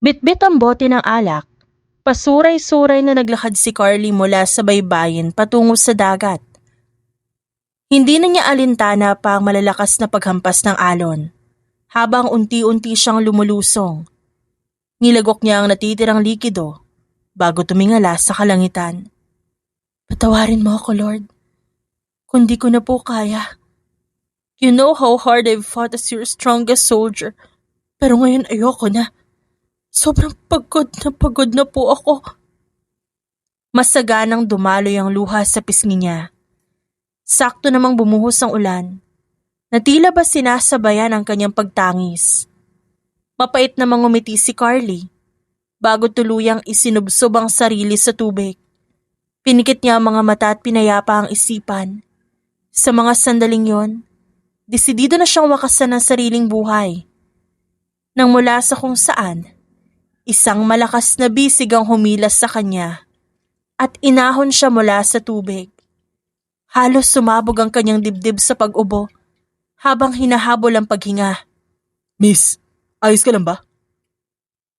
Bitbit ang bote ng alak. Pasuray-suray na naglakad si Carly mula sa baybayin patungo sa dagat. Hindi na niya alintana pa ang malalakas na paghampas ng alon, habang unti-unti siyang lumulusong. Nilagok niya ang natitirang likido bago tumingala sa kalangitan. Patawarin mo ako, Lord. Kung di ko na po kaya. You know how hard I've fought as your strongest soldier, pero ngayon ayoko na. Sobrang pagod na po ako. Masaganang dumaloy ang luha sa pisngi niya. Sakto namang bumuhos ang ulan, na tila ba sinasabayan ang kanyang pagtangis. Mapait namang ngumiti si Carly, bago tuluyang isinubsob ang sarili sa tubig. Pinikit niya ang mga mata at pinayapa ang isipan. Sa mga sandaling yon, desidido na siyang wakasan ng sariling buhay. Nang mula sa kung saan, isang malakas na bisig ang humilas sa kanya at inahon siya mula sa tubig. Halos sumabog ang kanyang dibdib sa pag-ubo habang hinahabol ang paghinga. Miss, ayos ka lang ba?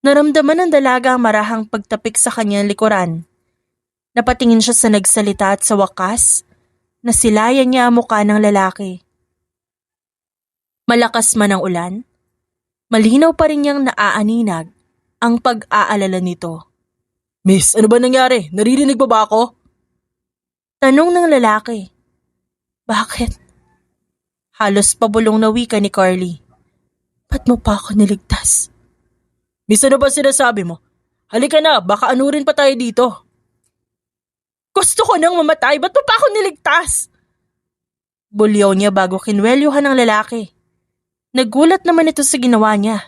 Naramdaman ng dalaga ang marahang pagtapik sa kanyang likuran. Napatingin siya sa nagsalita at sa wakas, nasilayan niya ang mukha ng lalaki. Malakas man ang ulan, malinaw pa rin niyang naaaninag ang pag-aalala nito. Miss, ano ba nangyari? Naririnig ba ako? Tanong ng lalaki. Bakit? Halos pabulong na wika ni Carly. Ba't mo pa ako niligtas? Miss, ano ba sinasabi mo? Halika na, baka anurin pa tayo dito. Gusto ko nang mamatay, ba't mo pa ako niligtas? Bulyaw niya bago kinwelyuhan ng lalaki. Nagulat naman ito sa ginawa niya.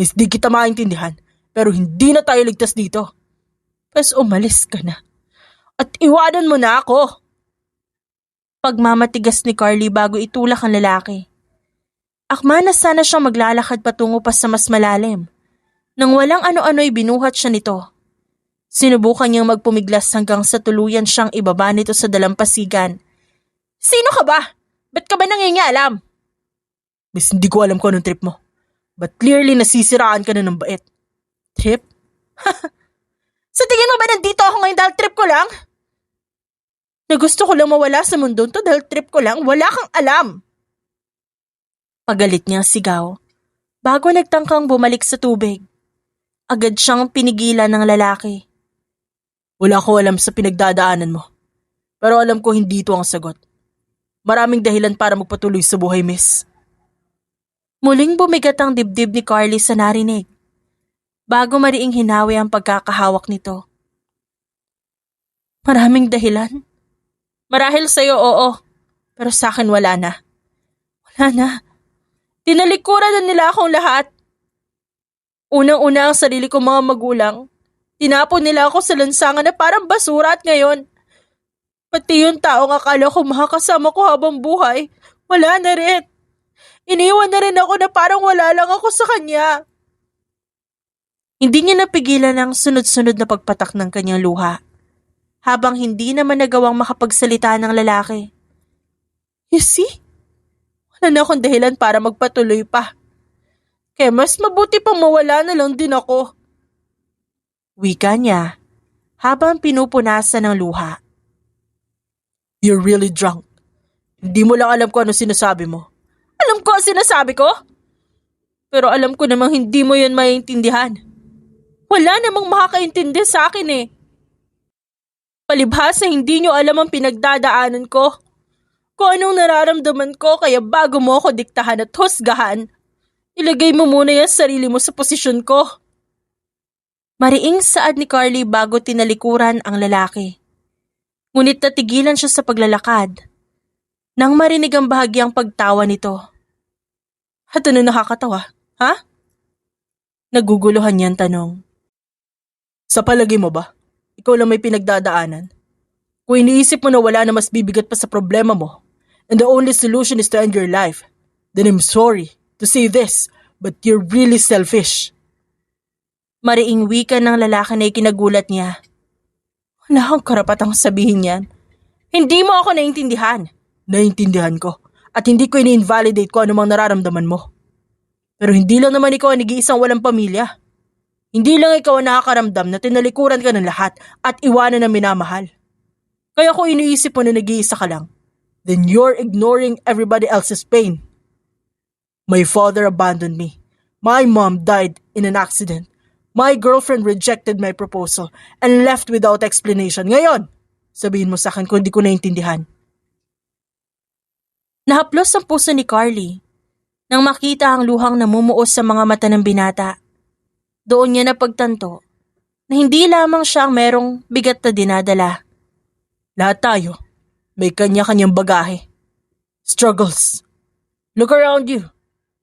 Miss, di kita maintindihan, pero hindi na tayo ligtas dito. Pas umalis ka na. At iwanan mo na ako. Pagmamatigas ni Carly bago itulak ang lalaki. Akma na sana siyang maglalakad patungo pa sa mas malalim. Nang walang ano-ano'y binuhat siya nito. Sinubukan niyang magpumiglas hanggang sa tuluyan siyang ibaba nito sa dalampasigan. Sino ka ba? Ba't ka ba nangingialam? Miss, hindi ko alam kung anong trip mo. But clearly nasisiraan ka na ng bait. Trip? Sa tingin mo ba nandito ako ngayon dahil trip ko lang? Na gusto ko lang mawala sa mundo to dahil trip ko lang, wala kang alam. Pagalit niyang sigaw, bago nagtangkang bumalik sa tubig. Agad siyang pinigilan ng lalaki. Wala ko alam sa pinagdadaanan mo. Pero alam ko hindi ito ang sagot. Maraming dahilan para magpatuloy sa buhay, miss. Muling bumigat ang dibdib ni Carly sa narinig. Bago mariing hinawi ang pagkakahawak nito. Maraming dahilan? Marahil sa'yo, oo. Pero sa akin wala na. Wala na. Tinalikuran na nila akong lahat. Unang-una ang sarili kong mga magulang. Tinapon nila ako sa lansangan na parang basura at ngayon. Pati yung taong akala ko makakasama ko habang buhay, wala na rin. Iniwan na rin ako na parang wala lang ako sa kanya. Hindi niya napigilan ang sunod-sunod na pagpatak ng kanyang luha, habang hindi naman nagawang makapagsalita ng lalaki. You see? Wala na akong dahilan para magpatuloy pa. Kaya mas mabuti pang mawala na lang din ako. Wika niya, habang pinupunasan ng luha. You're really drunk. Hindi mo lang alam kung ano sinasabi mo. Alam ko ang sinasabi ko? Pero alam ko namang hindi mo yun maiintindihan. Wala namang makakaintindi sa akin eh. Palibhasa hindi nyo alam ang pinagdadaanan ko. Kung anong nararamdaman ko kaya bago mo ako diktahan at husgahan, ilagay mo muna yung sarili mo sa posisyon ko. Mariing saad ni Carly bago tinalikuran ang lalaki. Ngunit natigilan siya sa paglalakad nang marinig ang bahagyang pagtawa nito. At ano nakakatawa, ha? Naguguluhan niyang tanong. Sa palagay mo ba, ikaw lang may pinagdadaanan? Kung iniisip mo na wala na mas bibigat pa sa problema mo, and the only solution is to end your life, then I'm sorry to say this, but you're really selfish. Mariing wika ng lalaki na ikinagulat niya. Wala kang karapatang sabihin yan. Hindi mo ako naintindihan. Naintindihan ko at hindi ko ini-invalidate kung anumang nararamdaman mo. Pero hindi lang naman ikaw ang nag-iisang walang pamilya. Hindi lang ikaw ang nakakaramdam na tinalikuran ka ng lahat at iwanan ng minamahal. Kaya kung iniisip mo na nag-iisa ka lang, then you're ignoring everybody else's pain. My father abandoned me. My mom died in an accident. My girlfriend rejected my proposal and left without explanation. Ngayon, sabihin mo sa akin kung di ko naintindihan. Nahaplos ang puso ni Carly nang makita ang luhang namumuos sa mga mata ng binata. Doon niya napagtanto na hindi lamang siya ang merong bigat na dinadala. Lahat tayo, may kanya-kanyang bagahe. Struggles. Look around you.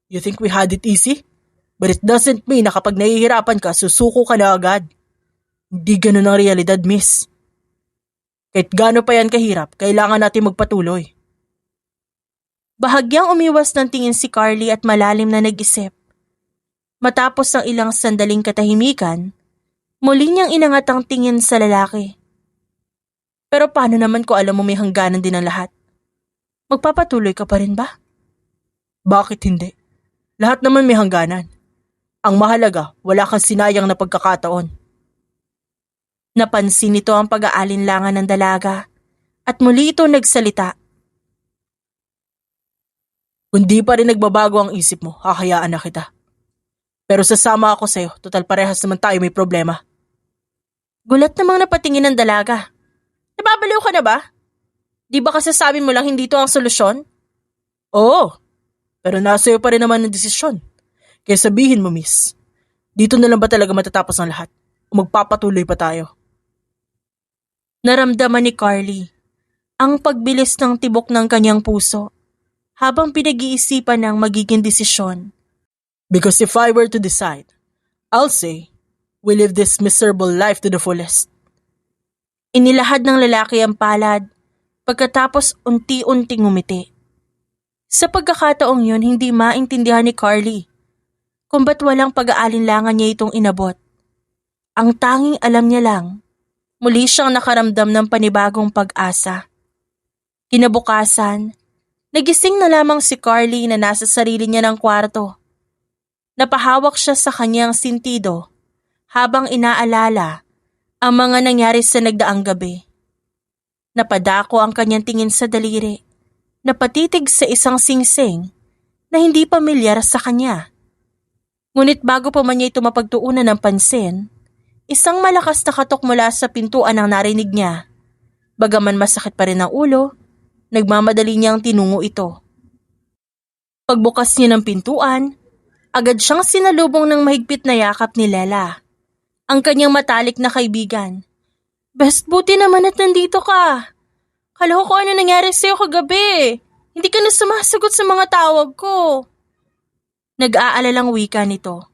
You think we had it easy? But it doesn't mean na kapag nahihirapan ka, susuko ka na agad. Hindi ganun ang realidad, miss. Kahit gaano pa yan kahirap, kailangan natin magpatuloy. Bahagyang umiwas ng tingin si Carly at malalim na nag-isip. Matapos ang ilang sandaling katahimikan, muli niyang inangat ang tingin sa lalaki. Pero paano naman kung alam mo may hangganan din ang lahat? Magpapatuloy ka pa rin ba? Bakit hindi? Lahat naman may hangganan. Ang mahalaga, wala kang sinayang na pagkakataon. Napansin nito ang pag-aalinlangan ng dalaga at muli ito nagsalita. Kung di pa rin nagbabago ang isip mo, hahayaan na kita. Pero sasama ako sa'yo, total parehas naman tayo may problema. Gulat namang napatingin ng dalaga. Nababaliw ka na ba? Di ba kasasabi mo lang hindi ito ang solusyon? Oo, pero nasa iyo pa rin naman ang desisyon. Kaya sabihin mo, miss, dito na lang ba talaga matatapos ang lahat? O magpapatuloy pa tayo? Naramdaman ni Carly ang pagbilis ng tibok ng kanyang puso habang pinag-iisipan ng magiging desisyon. Because if I were to decide, I'll say, we live this miserable life to the fullest. Inilahad ng lalaki ang palad pagkatapos unti-unting ngumiti. Sa pagkakataong yun, hindi maintindihan ni Carly kung ba't walang pag-aalinlangan niya itong inabot. Ang tanging alam niya lang, muli siyang nakaramdam ng panibagong pag-asa. Kinabukasan, nagising na lamang si Carly na nasa sarili niya ng kwarto. Napahawak siya sa kanyang sintido habang inaalala ang mga nangyari sa nagdaang gabi. Napadako ang kanyang tingin sa daliri, napatitig sa isang singsing na hindi pamilyar sa kanya. Ngunit bago pa man niya ito mapagtuunan ng pansin, isang malakas na katok mula sa pintuan ang narinig niya. Bagaman masakit pa rin ang ulo, nagmamadali niyang tinungo ito. Pagbukas niya ng pintuan, agad siyang sinalubong ng mahigpit na yakap ni Lela, ang kanyang matalik na kaibigan. Best, buti naman at nandito ka. Kala ko ano nangyari sa'yo kagabi. Hindi ka na sumasagot sa mga tawag ko. Nag-aalalang wika nito.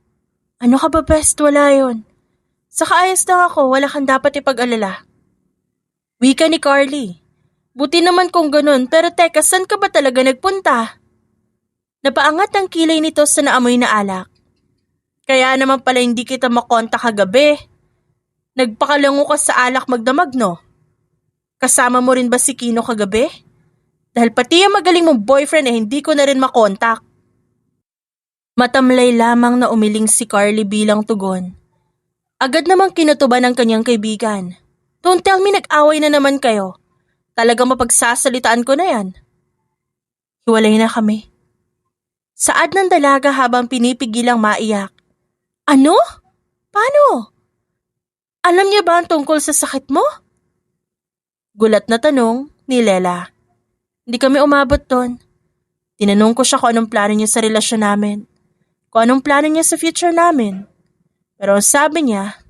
Ano ka ba, Best? Wala yun. Saka ayos lang ako, wala kang dapat ipag-alala. Wika ni Carly. Buti naman kung ganun, pero teka, saan ka ba talaga nagpunta? Napaangat ang kilay nito sa naamoy na alak. Kaya naman pala hindi kita makontak kagabi. Nagpakalango ka sa alak magdamag, no? Kasama mo rin ba si Kino kagabi? Dahil pati ang magaling mong boyfriend hindi ko na rin makontak. Matamlay lamang na umiling si Carly bilang tugon. Agad namang kinutuban ng kanyang kaibigan. Don't tell me nag-away na naman kayo. Talagang mapagsasalitaan ko na yan. Hiwalay na kami. Saad ng dalaga habang pinipigilang maiyak. Ano? Paano? Alam niya ba ang tungkol sa sakit mo? Gulat na tanong ni Lela. Hindi kami umabot doon. Tinanong ko siya kung anong plano niya sa relasyon namin. Kung anong plano niya sa future namin. Pero sabi niya,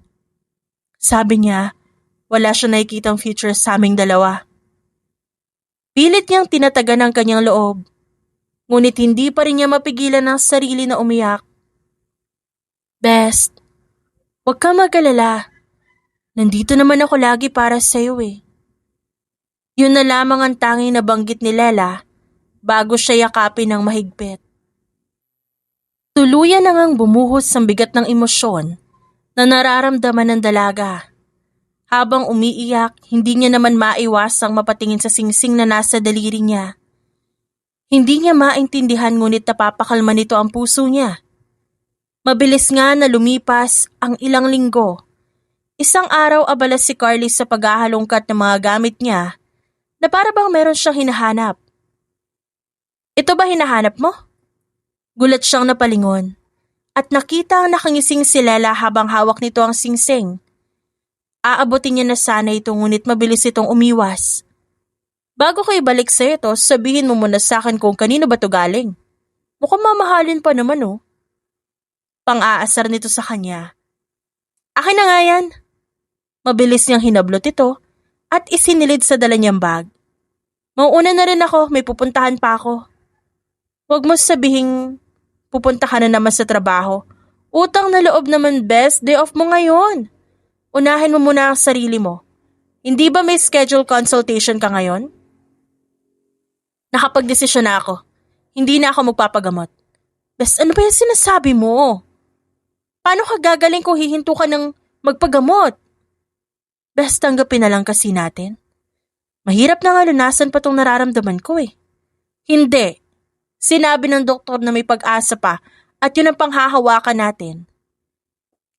wala siya nakikitang future sa aming dalawa. Pilit niyang tinatagan ang kanyang loob. Ngunit hindi pa rin niya mapigilan ang sarili na umiyak. Best, huwag ka mag-alala. Nandito naman ako lagi para sa'yo eh. Yun na lamang ang tanging nabanggit ni Lela bago siya yakapin ng mahigpit. Tuluyan na ngang bumuhos ang bigat ng emosyon na nararamdaman ng dalaga. Habang umiiyak, hindi niya naman maiwasang mapatingin sa singsing na nasa daliri niya. Hindi niya maintindihan ngunit napapakalma nito ang puso niya. Mabilis nga na lumipas ang ilang linggo. Isang araw abala si Carly sa paghahalongkat ng mga gamit niya na para bang meron siyang hinahanap. Ito ba hinahanap mo? Gulat siyang napalingon at nakita ang nakangising si Lela habang hawak nito ang singsing. Aabutin niya na sana ito ngunit mabilis itong umiwas. Bago ko ibalik sa ito, sabihin mo muna sa akin kung kanino ba to galing. Mukhang mamahalin pa naman oh. Pang-aasar nito sa kanya. Akin na nga yan. Mabilis niyang hinablot ito at isinilid sa dala niyang bag. Mauuna na rin ako, may pupuntahan pa ako. Huwag mo sabihing pupunta ka na naman sa trabaho. Utang na loob naman, best day off mo ngayon. Unahin mo muna ang sarili mo. Hindi ba may schedule consultation ka ngayon? Nakapagdesisyon na ako. Hindi na ako magpapagamot. Best, ano ba yung sinasabi mo? Paano ka gagaling kung hihinto ka ng magpagamot? Best, tanggapin na lang kasi natin. Mahirap na nga lunasan pa tong nararamdaman ko eh. Hindi. Sinabi ng doktor na may pag-asa pa at yun ang panghahawakan natin.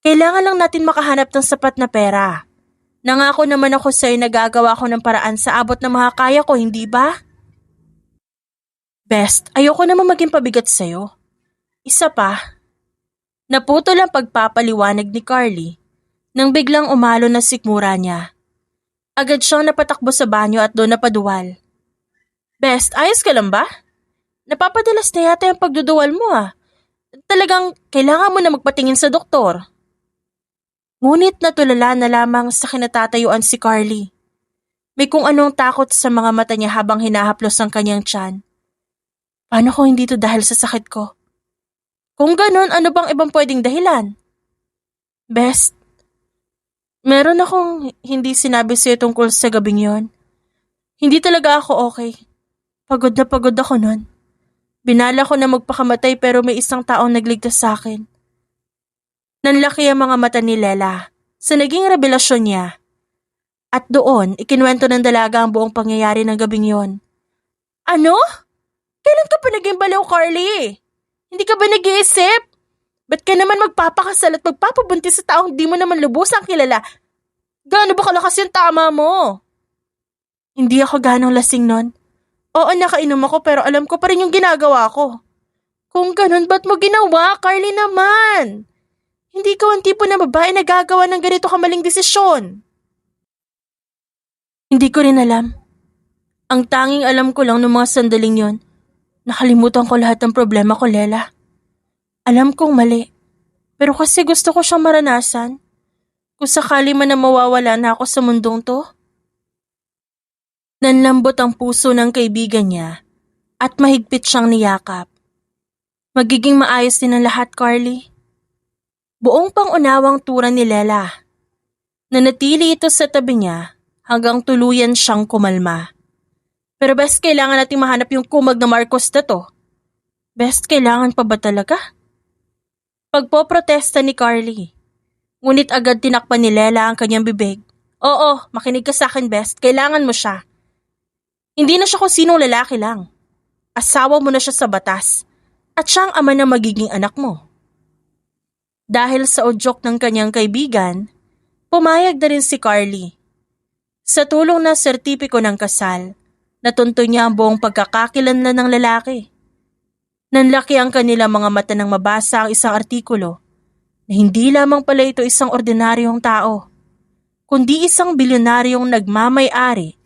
Kailangan lang natin makahanap ng sapat na pera. Nangako naman ako sa'yo na gagawa ko ng paraan sa abot na makakaya ko, hindi ba? Best, ayoko naman maging pabigat sa'yo. Isa pa, naputol ang pagpapaliwanag ni Carly nang biglang umalo na sikmura niya. Agad siyang napatakbo sa banyo at doon napaduwal. Best, ayos ka lang ba? Napapadalas na yata yung pagduduwal mo ah. Talagang kailangan mo na magpatingin sa doktor. Ngunit natulala na lamang sa kinatatayuan si Carly. May kung anong takot sa mga mata niya habang hinahaplos ang kanyang tiyan. Paano kung hindi to dahil sa sakit ko? Kung ganun, ano bang ibang pwedeng dahilan? Best, meron akong hindi sinabi sa'yo tungkol sa gabing yon. Hindi talaga ako okay. Pagod na pagod ako nun. Binala ko na magpakamatay pero may isang taong nagligtas sa akin. Nanlaki ang mga mata ni Lela sa naging revelasyon niya. At doon, ikinuwento ng dalaga ang buong pangyayari ng gabing yon. Ano? Kailan ka pa naging baliw, Carly? Hindi ka ba nag-iisip? Ba't ka naman magpapakasal at magpapabuntis sa taong di mo naman lubusang kilala? Gaano ba kalakas yung tama mo? Hindi ako ganong lasing nun. Oo, nakainom ako pero alam ko pa rin yung ginagawa ko. Kung ganun, ba't mo ginawa, Carly naman? Hindi ka ang tipo na babae na gagawa ng ganito kamaling desisyon. Hindi ko rin alam. Ang tanging alam ko lang ng mga sandaling yon, nakalimutan ko lahat ng problema ko, Lela. Alam kong mali, pero kasi gusto ko siyang maranasan. Kung sakali man na mawawala na ako sa mundong to. Nanlambot ang puso ng kaibigan niya at mahigpit siyang niyakap. Magiging maayos din ang lahat, Carly. Buong pangunawang tura ni Lela. Nanatili ito sa tabi niya hanggang tuluyan siyang kumalma. Pero best kailangan natin mahanap yung kumag na Marcos na to. Best kailangan pa ba talaga? Pagpoprotesta ni Carly. Ngunit agad tinakpan ni Lela ang kanyang bibig. Oo, makinig ka sa akin, best. Kailangan mo siya. Hindi na siya kung sinong lalaki lang. Asawa mo na siya sa batas. At siya ang ama na magiging anak mo. Dahil sa udyok ng kanyang kaibigan, pumayag na rin si Carly. Sa tulong ng sertipiko ng kasal, natunto niya ang buong pagkakakilanlan ng lalaki. Nanlaki ang kanilang mga mata nang mabasa ang isang artikulo na hindi lamang pala ito isang ordinaryong tao, kundi isang bilyonaryong nagmamay-ari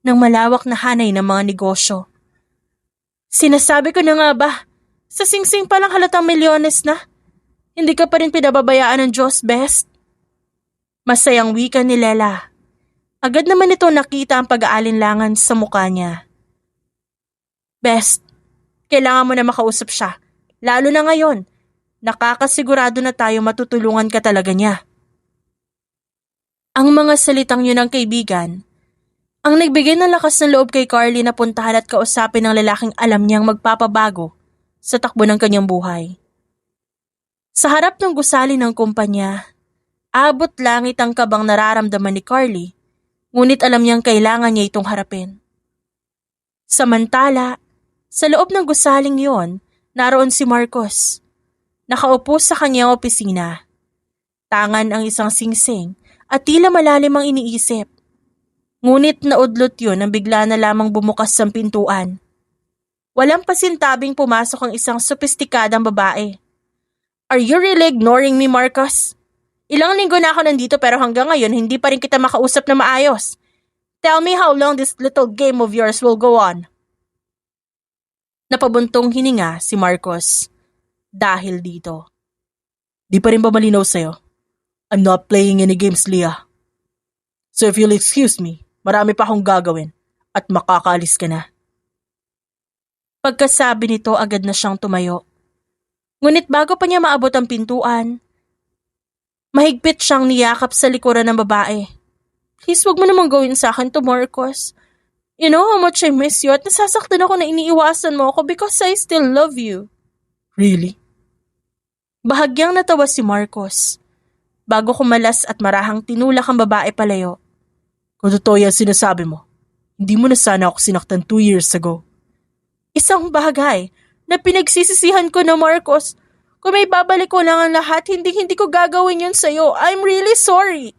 ng malawak na hanay ng mga negosyo. Sinasabi ko na nga ba, sa singsing pa lang halatang milyones na, hindi ka pa rin pinababayaan ng Diyos, best? Masayang wika ni Lela. Agad naman ito nakita ang pag-aalinlangan sa mukha niya. Best, kailangan mo na makausap siya. Lalo na ngayon, nakakasigurado na tayo matutulungan ka talaga niya. Ang mga salitang yun ng kaibigan, ang nagbigay ng lakas ng loob kay Carly na puntahan at kausapin ng lalaking alam niyang magpapabago sa takbo ng kanyang buhay. Sa harap ng gusali ng kumpanya, abot langit ang kabang nararamdaman ni Carly, ngunit alam niyang kailangan niya itong harapin. Samantala, sa loob ng gusaling yon, naroon si Marcos. Nakaupo sa kanyang opisina. Tangan ang isang singsing at tila malalim ang iniisip. Ngunit naudlot yun nang bigla na lamang bumukas ang pintuan. Walang pasintabing pumasok ang isang sopistikadang babae. Are you really ignoring me, Marcos? Ilang linggo na ako nandito pero hanggang ngayon hindi pa rin kita makausap na maayos. Tell me how long this little game of yours will go on. Napabuntong hininga si Marcos dahil dito. Di pa rin ba malinaw sa'yo? I'm not playing any games, Leah. So if you'll excuse me, marami pa akong gagawin at makakaalis ka na. Pagkasabi nito agad na siyang tumayo. Ngunit bago pa niya maabot ang pintuan, mahigpit siyang niyakap sa likuran ng babae. Please wag mo namang gawin sa akin to, Marcos. You know how much I miss you at nasasaktan ako na iniiwasan mo ako because I still love you. Really? Bahagyang natawa si Marcos. Bago kumalas at marahang tinulak ang babae palayo. Kung totoo yan sinasabi mo, hindi mo na sana ako sinaktan 2 years ago. Isang bagay na pinagsisisihan ko na, Marcos. Kung may babalik ko lang ang lahat, hindi ko gagawin yun sa'yo. I'm really sorry.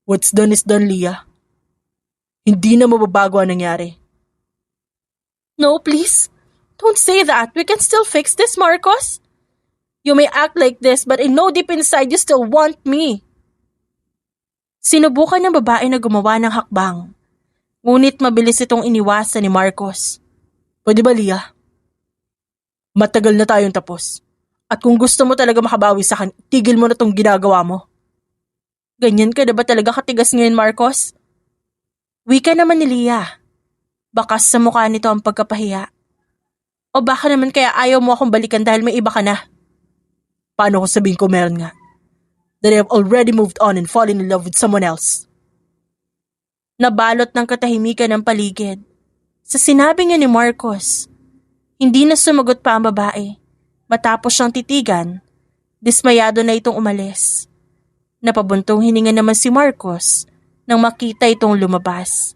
What's done is done, Leah. Hindi na mababago ang nangyari. No, please. Don't say that. We can still fix this, Marcos. You may act like this, but I know deep inside you still want me. Sinubukan ng babae na gumawa ng hakbang. Ngunit mabilis itong iniwasan ni Marcos. Pwede ba, Leah? Matagal na tayong tapos. At kung gusto mo talaga makabawi sa akin, tigil mo na tong ginagawa mo. Ganyan ka na ba talaga katigas ngayon, Marcos? Wika naman ni Leah. Bakas sa mukha nito ang pagkapahiya. O baka naman kaya ayaw mo akong balikan dahil may iba ka na? Paano kung sabihin ko meron nga? That I have already moved on and fallen in love with someone else. Nabalot ng katahimikan ng paligid. Sa sinabi niya ni Marcos, hindi na sumagot pa ang babae. Matapos siyang titigan, dismayado na itong umalis. Napabuntong hininga naman si Marcos nang makita itong lumabas.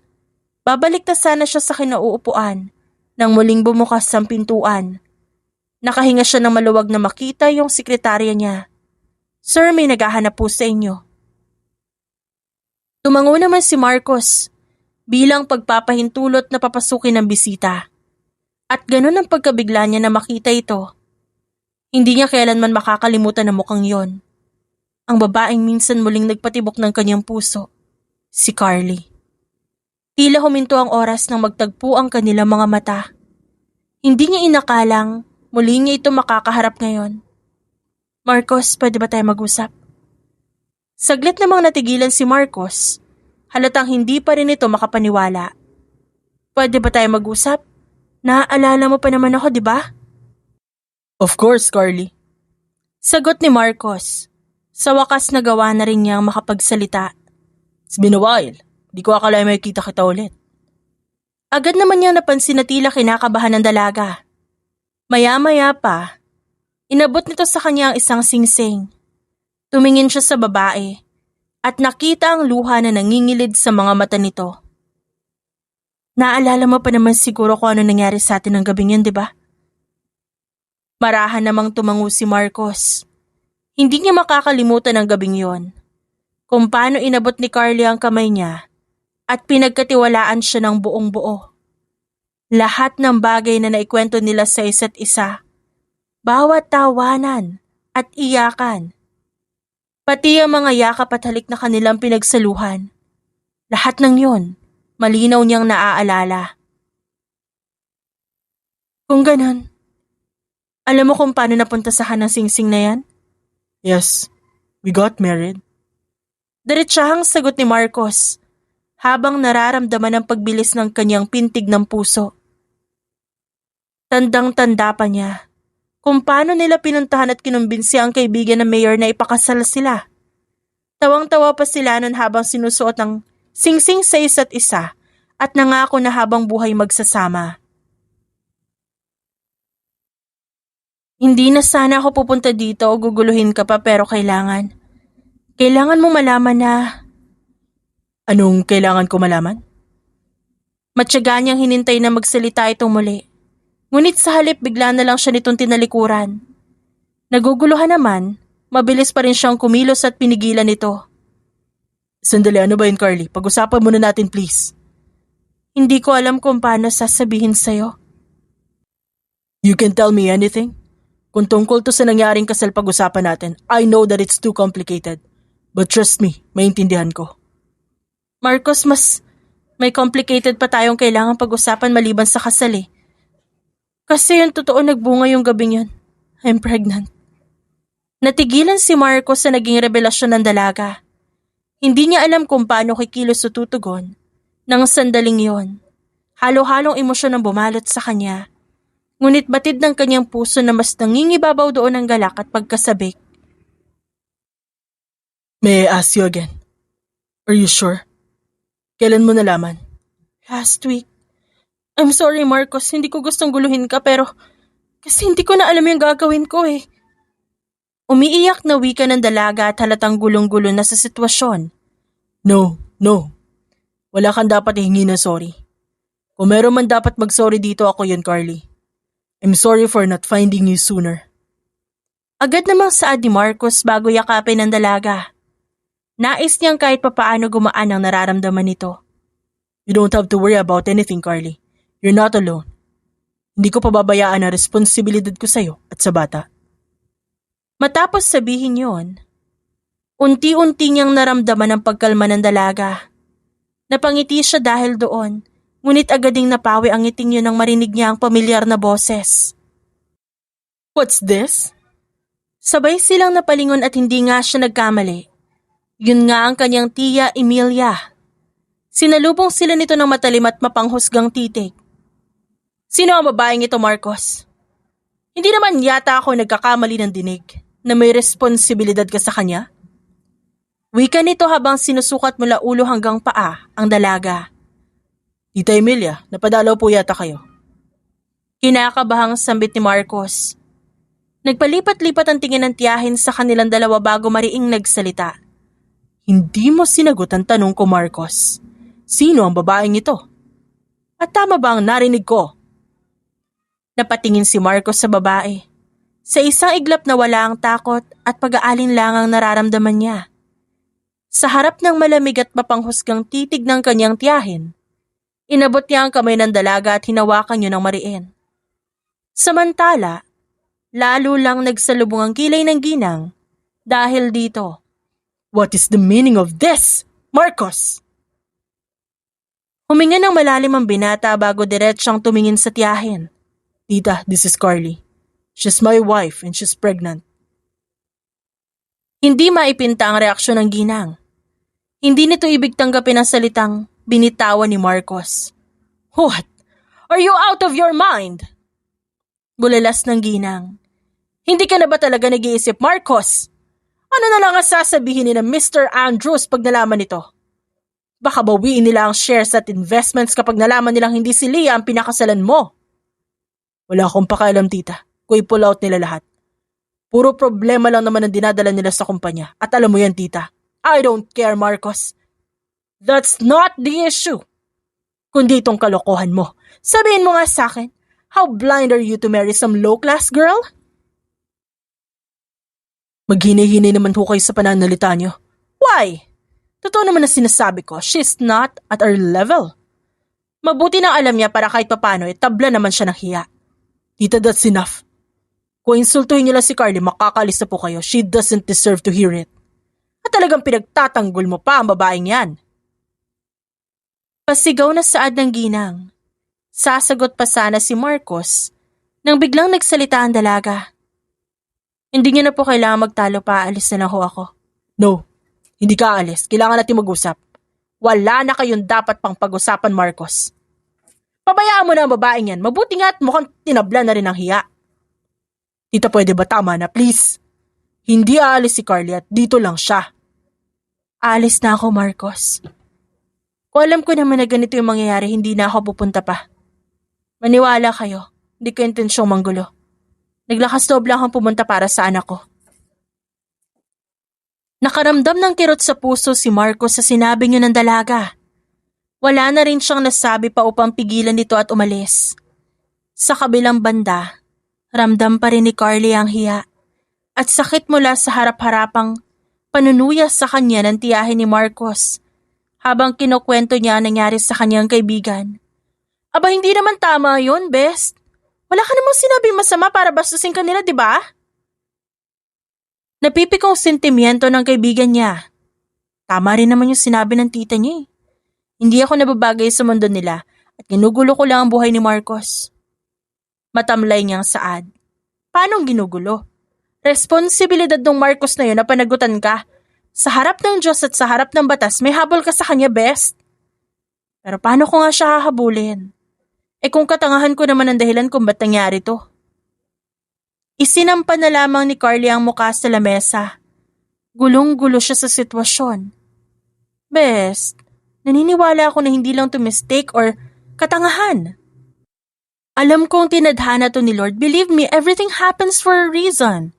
Babalik na sana siya sa kinauupuan nang muling bumukas ang pintuan. Nakahinga siya ng maluwag na makita yung sekretarya niya. Sir, may naghahanap po sa inyo. Tumango naman si Marcos bilang pagpapahintulot na papasukin ng bisita. At ganun ang pagkabigla niya na makita ito. Hindi niya kailanman makakalimutan ang mukhang yon. Ang babaeng minsan muling nagpatibok ng kanyang puso, si Carly. Tila huminto ang oras nang magtagpo ang kanilang mga mata. Hindi niya inakalang muli niya ito makakaharap ngayon. Marcos, pwede ba tayo mag-usap? Saglit namang natigilan si Marcos. Halatang hindi pa rin ito makapaniwala. Pwede ba tayo mag-usap? Naaalala mo pa naman ako, di ba? Of course, Carly. Sagot ni Marcos. Sa wakas nagawa na rin niyang makapagsalita. It's been a while. Di ko akala may kita kita ulit. Agad naman niya napansin na tila kinakabahan ng dalaga. Maya-maya pa, inabot nito sa kanya ang isang singsing. Tumingin siya sa babae at nakita ang luha na nangingilid sa mga mata nito. Naalala mo pa naman siguro kung ano nangyari sa atin ng gabing yun, di ba? Marahan namang tumango si Marcos. Hindi niya makakalimutan ang gabing yon. Kung paano inabot ni Carly ang kamay niya at pinagkatiwalaan siya ng buong buo. Lahat ng bagay na naikwento nila sa isa't isa. Bawat tawanan at iyakan. Pati ang mga yakap at halik na kanilang pinagsaluhan. Lahat ng yon, malinaw niyang naaalala. Kung ganon, alam mo kung paano napunta sa kanang singsing na yan? Yes, we got married. Diretsahang sagot ni Marcos, habang nararamdaman ang pagbilis ng kanyang pintig ng puso. Tandang-tanda pa niya kung paano nila pinuntahan at kinumbinsi ang kaibigan ng mayor na ipakasal sila. Tawang-tawa pa sila nun habang sinusuot ang singsing sa isa't isa at nangako na habang buhay magsasama. Hindi na sana ako pupunta dito o guguluhin ka pa pero kailangan. Kailangan mo malaman na... Anong kailangan ko malaman? Matyaga niyang hinintay na magsalita itong muli. Ngunit sa halip bigla na lang siya nitong tinalikuran. Naguguluhan naman, mabilis pa rin siyang kumilos at pinigilan ito. Sandali, ano ba yun, Carly? Pag-usapan muna natin, please. Hindi ko alam kung paano sasabihin sa'yo. You can tell me anything? Kung tungkol to sa nangyaring kasal pag-usapan natin, I know that it's too complicated. But trust me, maintindihan ko. Marcos, mas may complicated pa tayong kailangan pag-usapan maliban sa kasal eh. Kasi yung totoo nagbunga yung gabing yun. I'm pregnant. Natigilan si Marcos sa naging revelasyon ng dalaga. Hindi niya alam kung paano kikilos o tutugon. Nang sandaling yon, halo-halong emosyon ang bumalot sa kanya. Ngunit batid ng kanyang puso na mas nangingibabaw doon ang galak at pagkasabik. May I ask you again? Are you sure? Kailan mo nalaman? Last week. I'm sorry Marcos, hindi ko gustong guluhin ka pero kasi hindi ko na alam yung gagawin ko eh. Umiiyak na wika ng dalaga at halatang gulong-gulo na sa sitwasyon. No. Wala kang dapat ihingi ng sorry. Kung meron man dapat mag-sorry dito, ako yun, Carly. I'm sorry for not finding you sooner. Agad namang saad ni Marcos bago yakapin ng dalaga. Nais niyang kahit papaano gumaan ang nararamdaman nito. You don't have to worry about anything, Carly. You're not alone. Hindi ko pababayaan ang responsibilidad ko sa'yo at sa bata. Matapos sabihin yon, unti-unti niyang naramdaman ang pagkalma ng dalaga. Napangiti siya dahil doon, ngunit agad ding napawi ang ngiting yun nang marinig niya ang pamilyar na boses. What's this? Sabay silang napalingon at hindi nga siya nagkamali. Yun nga ang kanyang tiya Emilia. Sinalubong sila nito ng matalim at mapanghusgang titig. Sino ang babaeng ito, Marcos? Hindi naman yata ako nagkakamali ng dinig na may responsibilidad ka sa kanya? Wika nito habang sinusukat mula ulo hanggang paa ang dalaga. Tita Emilia, napadalaw po yata kayo. Kinakabahang sambit ni Marcos. Nagpalipat-lipat ang tingin ng tiyahin sa kanilang dalawa bago mariing nagsalita. Hindi mo sinagot ang tanong ko, Marcos. Sino ang babaeng ito? At tama ba ang narinig ko? Napatingin si Marcos sa babae. Sa isang iglap na wala ang takot at pag-aalinlangang nararamdaman niya. Sa harap ng malamig at mapanghusgang titig ng kanyang tiyahin, inabot niya ang kamay ng dalaga at hinawakan niyo ng mariin. Samantala, lalo lang nagsalubong ang kilay ng ginang dahil dito. What is the meaning of this, Marcos? Huminga ng malalim ang binata bago diretsang tumingin sa tiyahin. Tita, this is Carly. She's my wife and she's pregnant. Hindi maipinta ang reaksyon ng ginang. Hindi nito ibig tanggapin ang salitang binitawan ni Marcos. What? Are you out of your mind? Bulalas ng ginang. Hindi ka na ba talaga nag-iisip, Marcos? Ano na lang ang sasabihin ni na Mr. Andrews pag nalaman nito? Baka bawiin nila ang shares at investments kapag nalaman nilang hindi si Leah ang pinakasalan mo. Wala akong pakialam, tita. Kung i-pull out nila lahat. Puro problema lang naman ang dinadala nila sa kumpanya. At alam mo yan, tita. I don't care, Marcos. That's not the issue. Kundi itong kalokohan mo. Sabihin mo nga sa akin, how blind are you to marry some low-class girl? Maghinay-hinay naman ho kayo sa pananalita nyo. Why? Totoo naman na sinasabi ko, she's not at our level. Mabuti nang alam niya para kahit papano, tabla naman siya ng hiya. Tita, that's enough. Kung insultuhin niyo lang si Carly, makakalis na po kayo. She doesn't deserve to hear it. At talagang pinagtatanggol mo pa ang babaeng yan. Pasigaw na saad ng ginang. Sasagot pa sana si Marcos nang biglang nagsalita ang dalaga. Hindi niyo na po kailangan magtalo pa, aalis na lang ho ako. No, hindi ka aalis. Kailangan natin mag-usap. Wala na kayong dapat pang pag-usapan, Marcos. Pabayaan mo na ang babaeng yan. Mabuti nga at mukhang tinabla na rin ang hiya. Tita, pwede ba tama na, please? Hindi aalis si Carly at dito lang siya. Aalis na ako, Marcos. Kung alam ko naman na ganito yung mangyayari, hindi na ako pupunta pa. Maniwala kayo, hindi ko intensyong manggulo. Naglakas loob lang akong pumunta para sa anak ko. Nakaramdam ng kirot sa puso si Marcos sa sinabi niyo ng dalaga. Wala na rin siyang nasabi pa upang pigilan nito at umalis. Sa kabilang banda, ramdam pa rin ni Carly ang hiya. at sakit mula sa harap-harapang panunuya sa kanya ng tiyahin ni Marcos habang kinukwento niya ang nangyari sa kanyang kaibigan. Aba, hindi naman tama yun, Best. Wala ka namang sinabing masama para bastusin ka nila, di ba? Napipikong sentimiento ng kaibigan niya. Tama rin naman yung sinabi ng tita niya. Hindi ako nababagay sa mundo nila at ginugulo ko lang ang buhay ni Marcos. Matamlay niyang saad. Paanong ginugulo? Responsibilidad ng Marcos na yun na panagutan ka. Sa harap ng Diyos at sa harap ng batas, may habol ka sa kanya, Best. Pero paano ko nga siya hahabulin? Kung katangahan ko naman ang dahilan kung ba't nangyari to. Isinampa na lamang ni Carly ang mukha sa lamesa. Gulong-gulo siya sa sitwasyon. Best, naniniwala ako na hindi lang to mistake or katangahan. Alam kong tinadhana to ni Lord. Believe me, everything happens for a reason.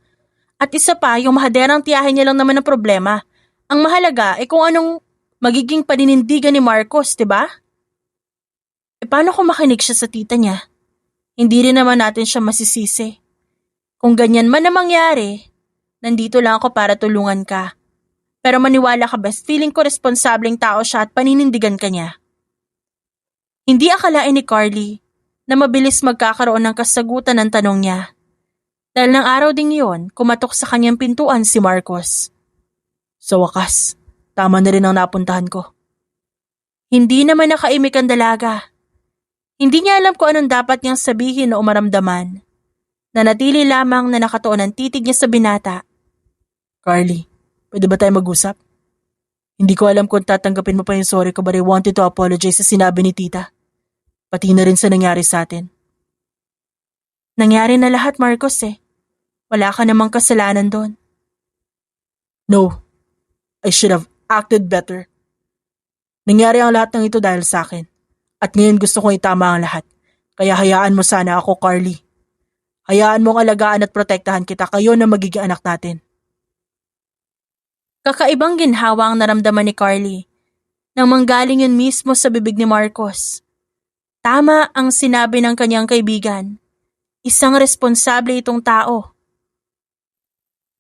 At isa pa, yung mahaderang tiyahin niya lang naman ang problema. Ang mahalaga kung anong magiging paninindigan ni Marcos, diba? Paano kung makinig siya sa tita niya? Hindi rin naman natin siya masisisi. Kung ganyan man na mangyari, nandito lang ako para tulungan ka. Pero maniwala ka, Best, feeling ko responsableng tao siya at paninindigan ka niya. Hindi akalain ni Carly na mabilis magkakaroon ng kasagutan ng tanong niya. Dahil ng araw ding yun, kumatok sa kanyang pintuan si Marcos. Sa wakas, tama na rin ang napuntahan ko. Hindi naman nakaimik ang dalaga. Hindi niya alam kung anong dapat niyang sabihin o maramdaman. Nanatili lamang na nakatuon ang titig niya sa binata. Carly, pwede ba tayo mag-usap? Hindi ko alam kung tatanggapin mo pa yung sorry ko but I wanted to apologize sa sinabi ni tita. Pati na rin sa nangyari sa atin. Nangyari na lahat, Marcos Wala ka namang kasalanan doon. No, I should have acted better. Nangyari ang lahat ng ito dahil sa akin. At ngayon gusto kong itama ang lahat. Kaya hayaan mo sana ako, Carly. Hayaan mong alagaan at protektahan kita, kayo na magiging anak natin. Kakaibang ginhawa ang naramdaman ni Carly nang manggaling yun mismo sa bibig ni Marcos. Tama ang sinabi ng kanyang kaibigan. Isang responsable itong tao.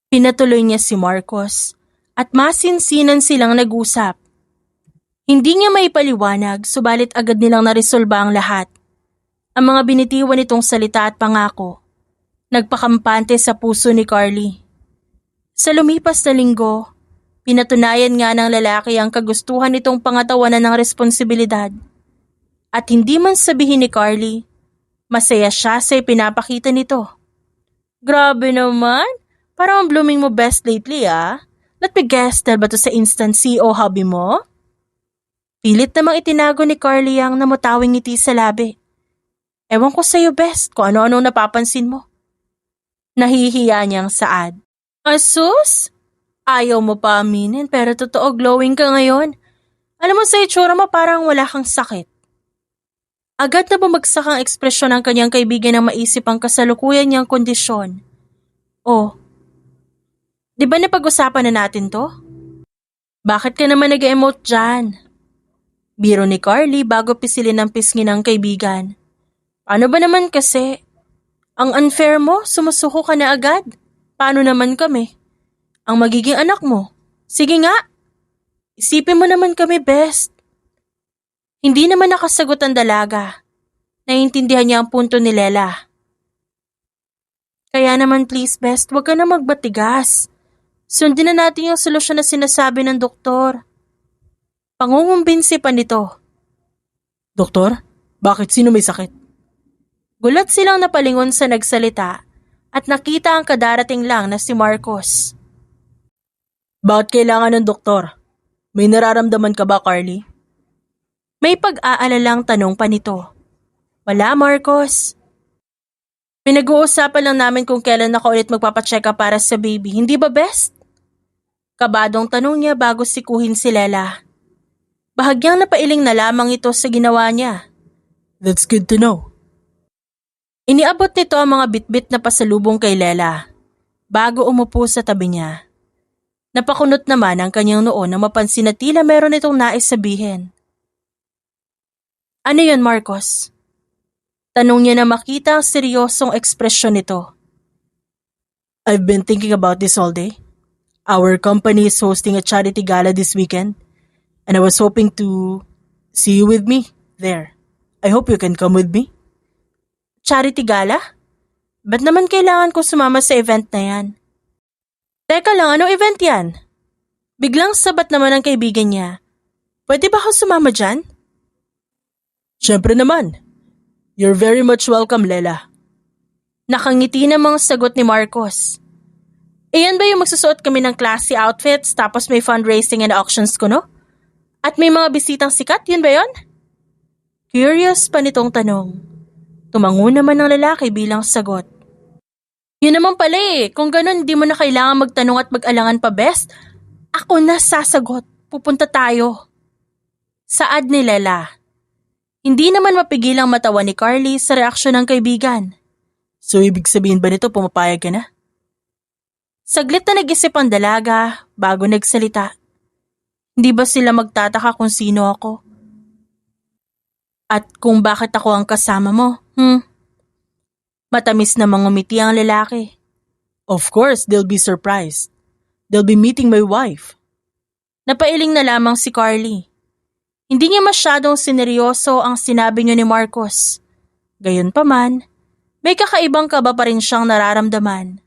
Pinatuloy niya si Marcos at masinsinan silang nag-usap. Hindi niya maipaliwanag, subalit agad nilang naresolba ang lahat. Ang mga binitiwan nitong salita at pangako, nagpakampante sa puso ni Carly. Sa lumipas na linggo, pinatunayan nga ng lalaki ang kagustuhan nitong pangatawanan ng responsibilidad. At hindi man sabihin ni Carly, masaya siya sa ipinapakita nito. Grabe naman, parang ang blooming mo best lately Let me guess, dahil ba to sa instant CEO hobby mo? Pilit namang itinago ni Carly ang namutawing ngiti sa labi. Ewan ko sa'yo, Best, kung ano-ano napapansin mo. Nahihiya niyang saad. Asus? Ayaw mo pa aminin pero totoo glowing ka ngayon. Alam mo sa itsura mo parang wala kang sakit. Agad na bumagsak ang ekspresyon ng kanyang kaibigan nang maisip ang kasalukuyan niyang kondisyon. Oh, di ba napag-usapan na natin to? Bakit ka naman nag-emote dyan? Biro ni Carly bago pisilin ang pisngi ng kaibigan. Paano ba naman kasi? Ang unfair mo, sumusuko ka na agad. Paano naman kami? Ang magiging anak mo. Sige nga. Isipin mo naman kami, Best. Hindi naman nakasagot ang dalaga. Naiintindihan niya ang punto ni Lela. Kaya naman please, Best, huwag ka na magbatigas. Sundin na natin yung solusyon na sinasabi ng doktor. Pangungumbinsi pa nito. Doktor, bakit sino may sakit? Gulat silang napalingon sa nagsalita at nakita ang kadarating lang na si Marcos. Bakit kailangan ng doktor? May nararamdaman ka ba, Carly? May pag-aalalang tanong pa nito. Wala, Marcos. Pinag-uusapan lang namin kung kailan ako ulit magpapacheck up para sa baby. Hindi ba, Best? Kabadong tanong niya bago sikuhin si Lela. Bahagyang napailing na lamang ito sa ginawa niya. That's good to know. Iniabot nito ang mga bitbit na pasalubong kay Lela bago umupo sa tabi niya. Napakunot naman ang kanyang noo na mapansin na tila meron itong nais sabihin. Ano yun, Marcos? Tanong niya na makita ang seryosong ekspresyon nito. I've been thinking about this all day. Our company is hosting a charity gala this weekend, and I was hoping to see you with me there. I hope you can come with me. Charity gala? Ba't naman kailangan ko sumama sa event na yan? Teka lang, anong event yan? Biglang sabat naman ang kaibigan niya. Pwede ba ako sumama dyan? Siyempre naman. You're very much welcome, Lela. Nakangiti namang sagot ni Marcos. Iyan ba yung magsusuot kami ng classy outfits tapos may fundraising and auctions ko, no? At may mga bisitang sikat, yun ba yun? Curious pa nitong tanong. Tumango naman ng lalaki bilang sagot. Yun naman pala kung ganun di mo na kailangan magtanong at mag-alangan pa best. Ako na sasagot, pupunta tayo. Saad ni Lela. Hindi naman mapigilang matawa ni Carly sa reaksyon ng kaibigan. So ibig sabihin ba nito pumapayag ka na? Saglit na nag-isip ang dalaga bago nagsalita. Hindi ba sila magtataka kung sino ako? At kung bakit ako ang kasama mo, Matamis na mangumiti ang lalaki. Of course, they'll be surprised. They'll be meeting my wife. Napailing na lamang si Carly. Hindi niya masyadong sineryoso ang sinabi niyo ni Marcos. Gayunpaman, may kakaibang kaba pa rin siyang nararamdaman.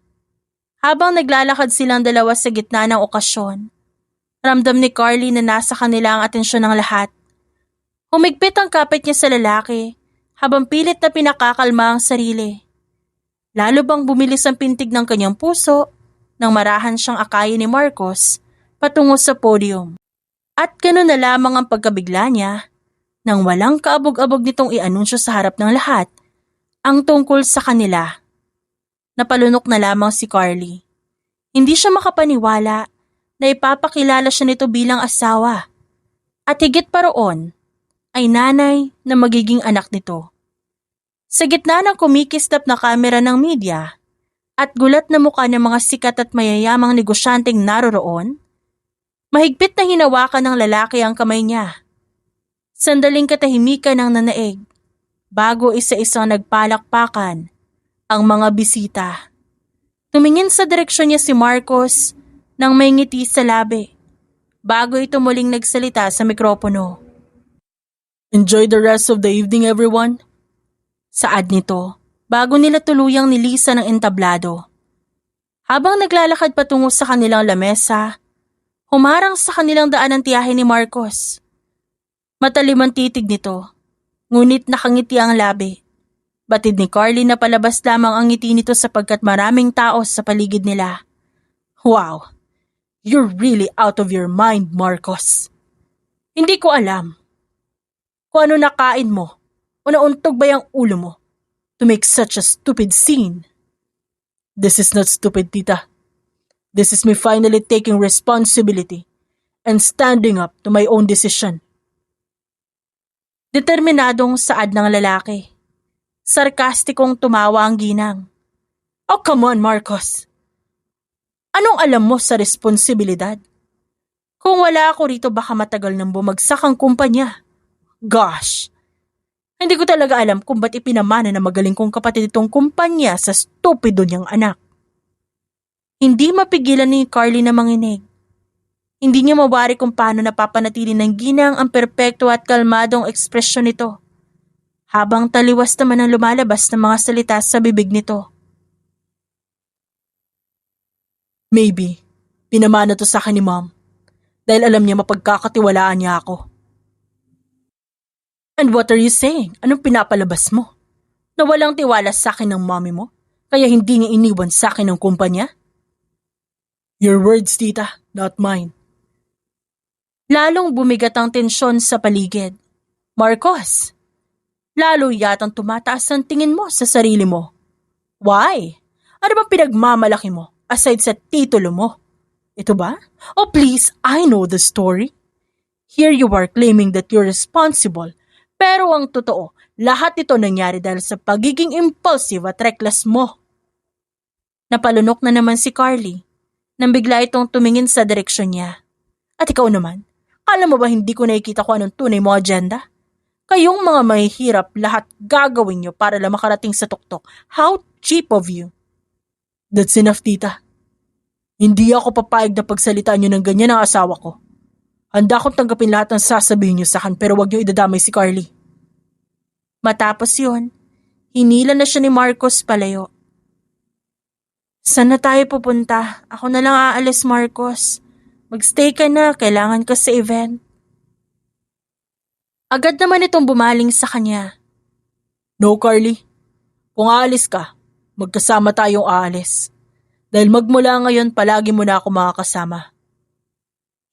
Habang naglalakad silang dalawa sa gitna ng okasyon, ramdam ni Carly na nasa kanila ang atensyon ng lahat. Humigpit ang kapit niya sa lalaki habang pilit na pinakakalma ang sarili. Lalo bang bumilis ang pintig ng kanyang puso nang marahan siyang akayin ni Marcos patungo sa podium. At gano'n na lamang ang pagkabigla niya nang walang kaabog-abog nitong i-anunsyo sa harap ng lahat ang tungkol sa kanila. Napalunok na lamang si Carly. Hindi siya makapaniwala na ipapakilala siya nito bilang asawa at higit pa roon ay nanay na magiging anak nito. Sa gitna ng kumikislap na kamera ng media at gulat na mukha ng mga sikat at mayayamang negosyanteng naroroon, mahigpit na hinawakan ng lalaki ang kamay niya. Sandaling katahimikan ang nanaig bago isa-isang nagpalakpakan ang mga bisita. Tumingin sa direksyon niya si Marcos nang may ngiti sa labi bago ito muling nagsalita sa mikropono. Enjoy the rest of the evening, everyone. Saad nito bago nila tuluyang nilisan ng entablado. Habang naglalakad patungo sa kanilang lamesa, humarang sa kanilang daan ang tiyahin ni Marcos. Matalim ang titig nito, ngunit nakangiti ang labi. Batid ni Carly na palabas lamang ang ngiti nito sapagkat maraming tao sa paligid nila. Wow, you're really out of your mind, Marcos. Hindi ko alam kung ano nakain mo o nauntog ba yung ulo mo to make such a stupid scene. This is not stupid, tita. This is me finally taking responsibility and standing up to my own decision. Determinadong saad ng lalaki. Sarkastikong tumawa ang ginang. Oh, come on, Marcos. Anong alam mo sa responsibilidad? Kung wala ako rito baka matagal nang bumagsak ang kumpanya. Gosh! Hindi ko talaga alam kung ba't ipinamana na magaling kong kapatid itong kumpanya sa stupido niyang anak. Hindi mapigilan ni Carly na manginig. Hindi niya mawari kung paano napapanatili ng ginang ang perpekto at kalmadong ekspresyon nito. Habang taliwas naman ang lumalabas ng mga salita sa bibig nito. Maybe, pinamana to sa akin ni Mom dahil alam niya mapagkakatiwalaan niya ako. And what are you saying? Anong pinapalabas mo? Na walang tiwala sa akin ng mommy mo? Kaya hindi niya iniwan sa akin ng kumpanya? Your words, tita, not mine. Lalong bumigat ang tensyon sa paligid. Marcos, lalo yatang tumataas ang tingin mo sa sarili mo. Why? Ano bang pinagmamalaki mo aside sa titulo mo? Ito ba? Oh please, I know the story. Here you are claiming that you're responsible. Pero ang totoo, lahat ito nangyari dahil sa pagiging impulsive at reckless mo. Napalunok na naman si Carly nang bigla itong tumingin sa direksyon niya. At ikaw naman, alam mo ba hindi ko nakikita kung anong tunay mo agenda? Kayong mga mahihirap lahat gagawin niyo para lang makarating sa tuktok. How cheap of you. That's enough, tita. Hindi ako papayag na pagsalitaan niyo ng ganyan ang asawa ko. Handa akong tanggapin lahat ng sasabihin niyo sa akin pero wag niyo idadamay si Carly. Matapos yun, hinila na siya ni Marcos palayo. Saan na tayo pupunta? Ako na lang aalis, Marcos. Magstay ka na, kailangan ka sa event. Agad naman itong bumaling sa kanya. No, Carly. Kung aalis ka, magkasama tayong aalis. Dahil magmula ngayon, palagi mo na ako makakasama.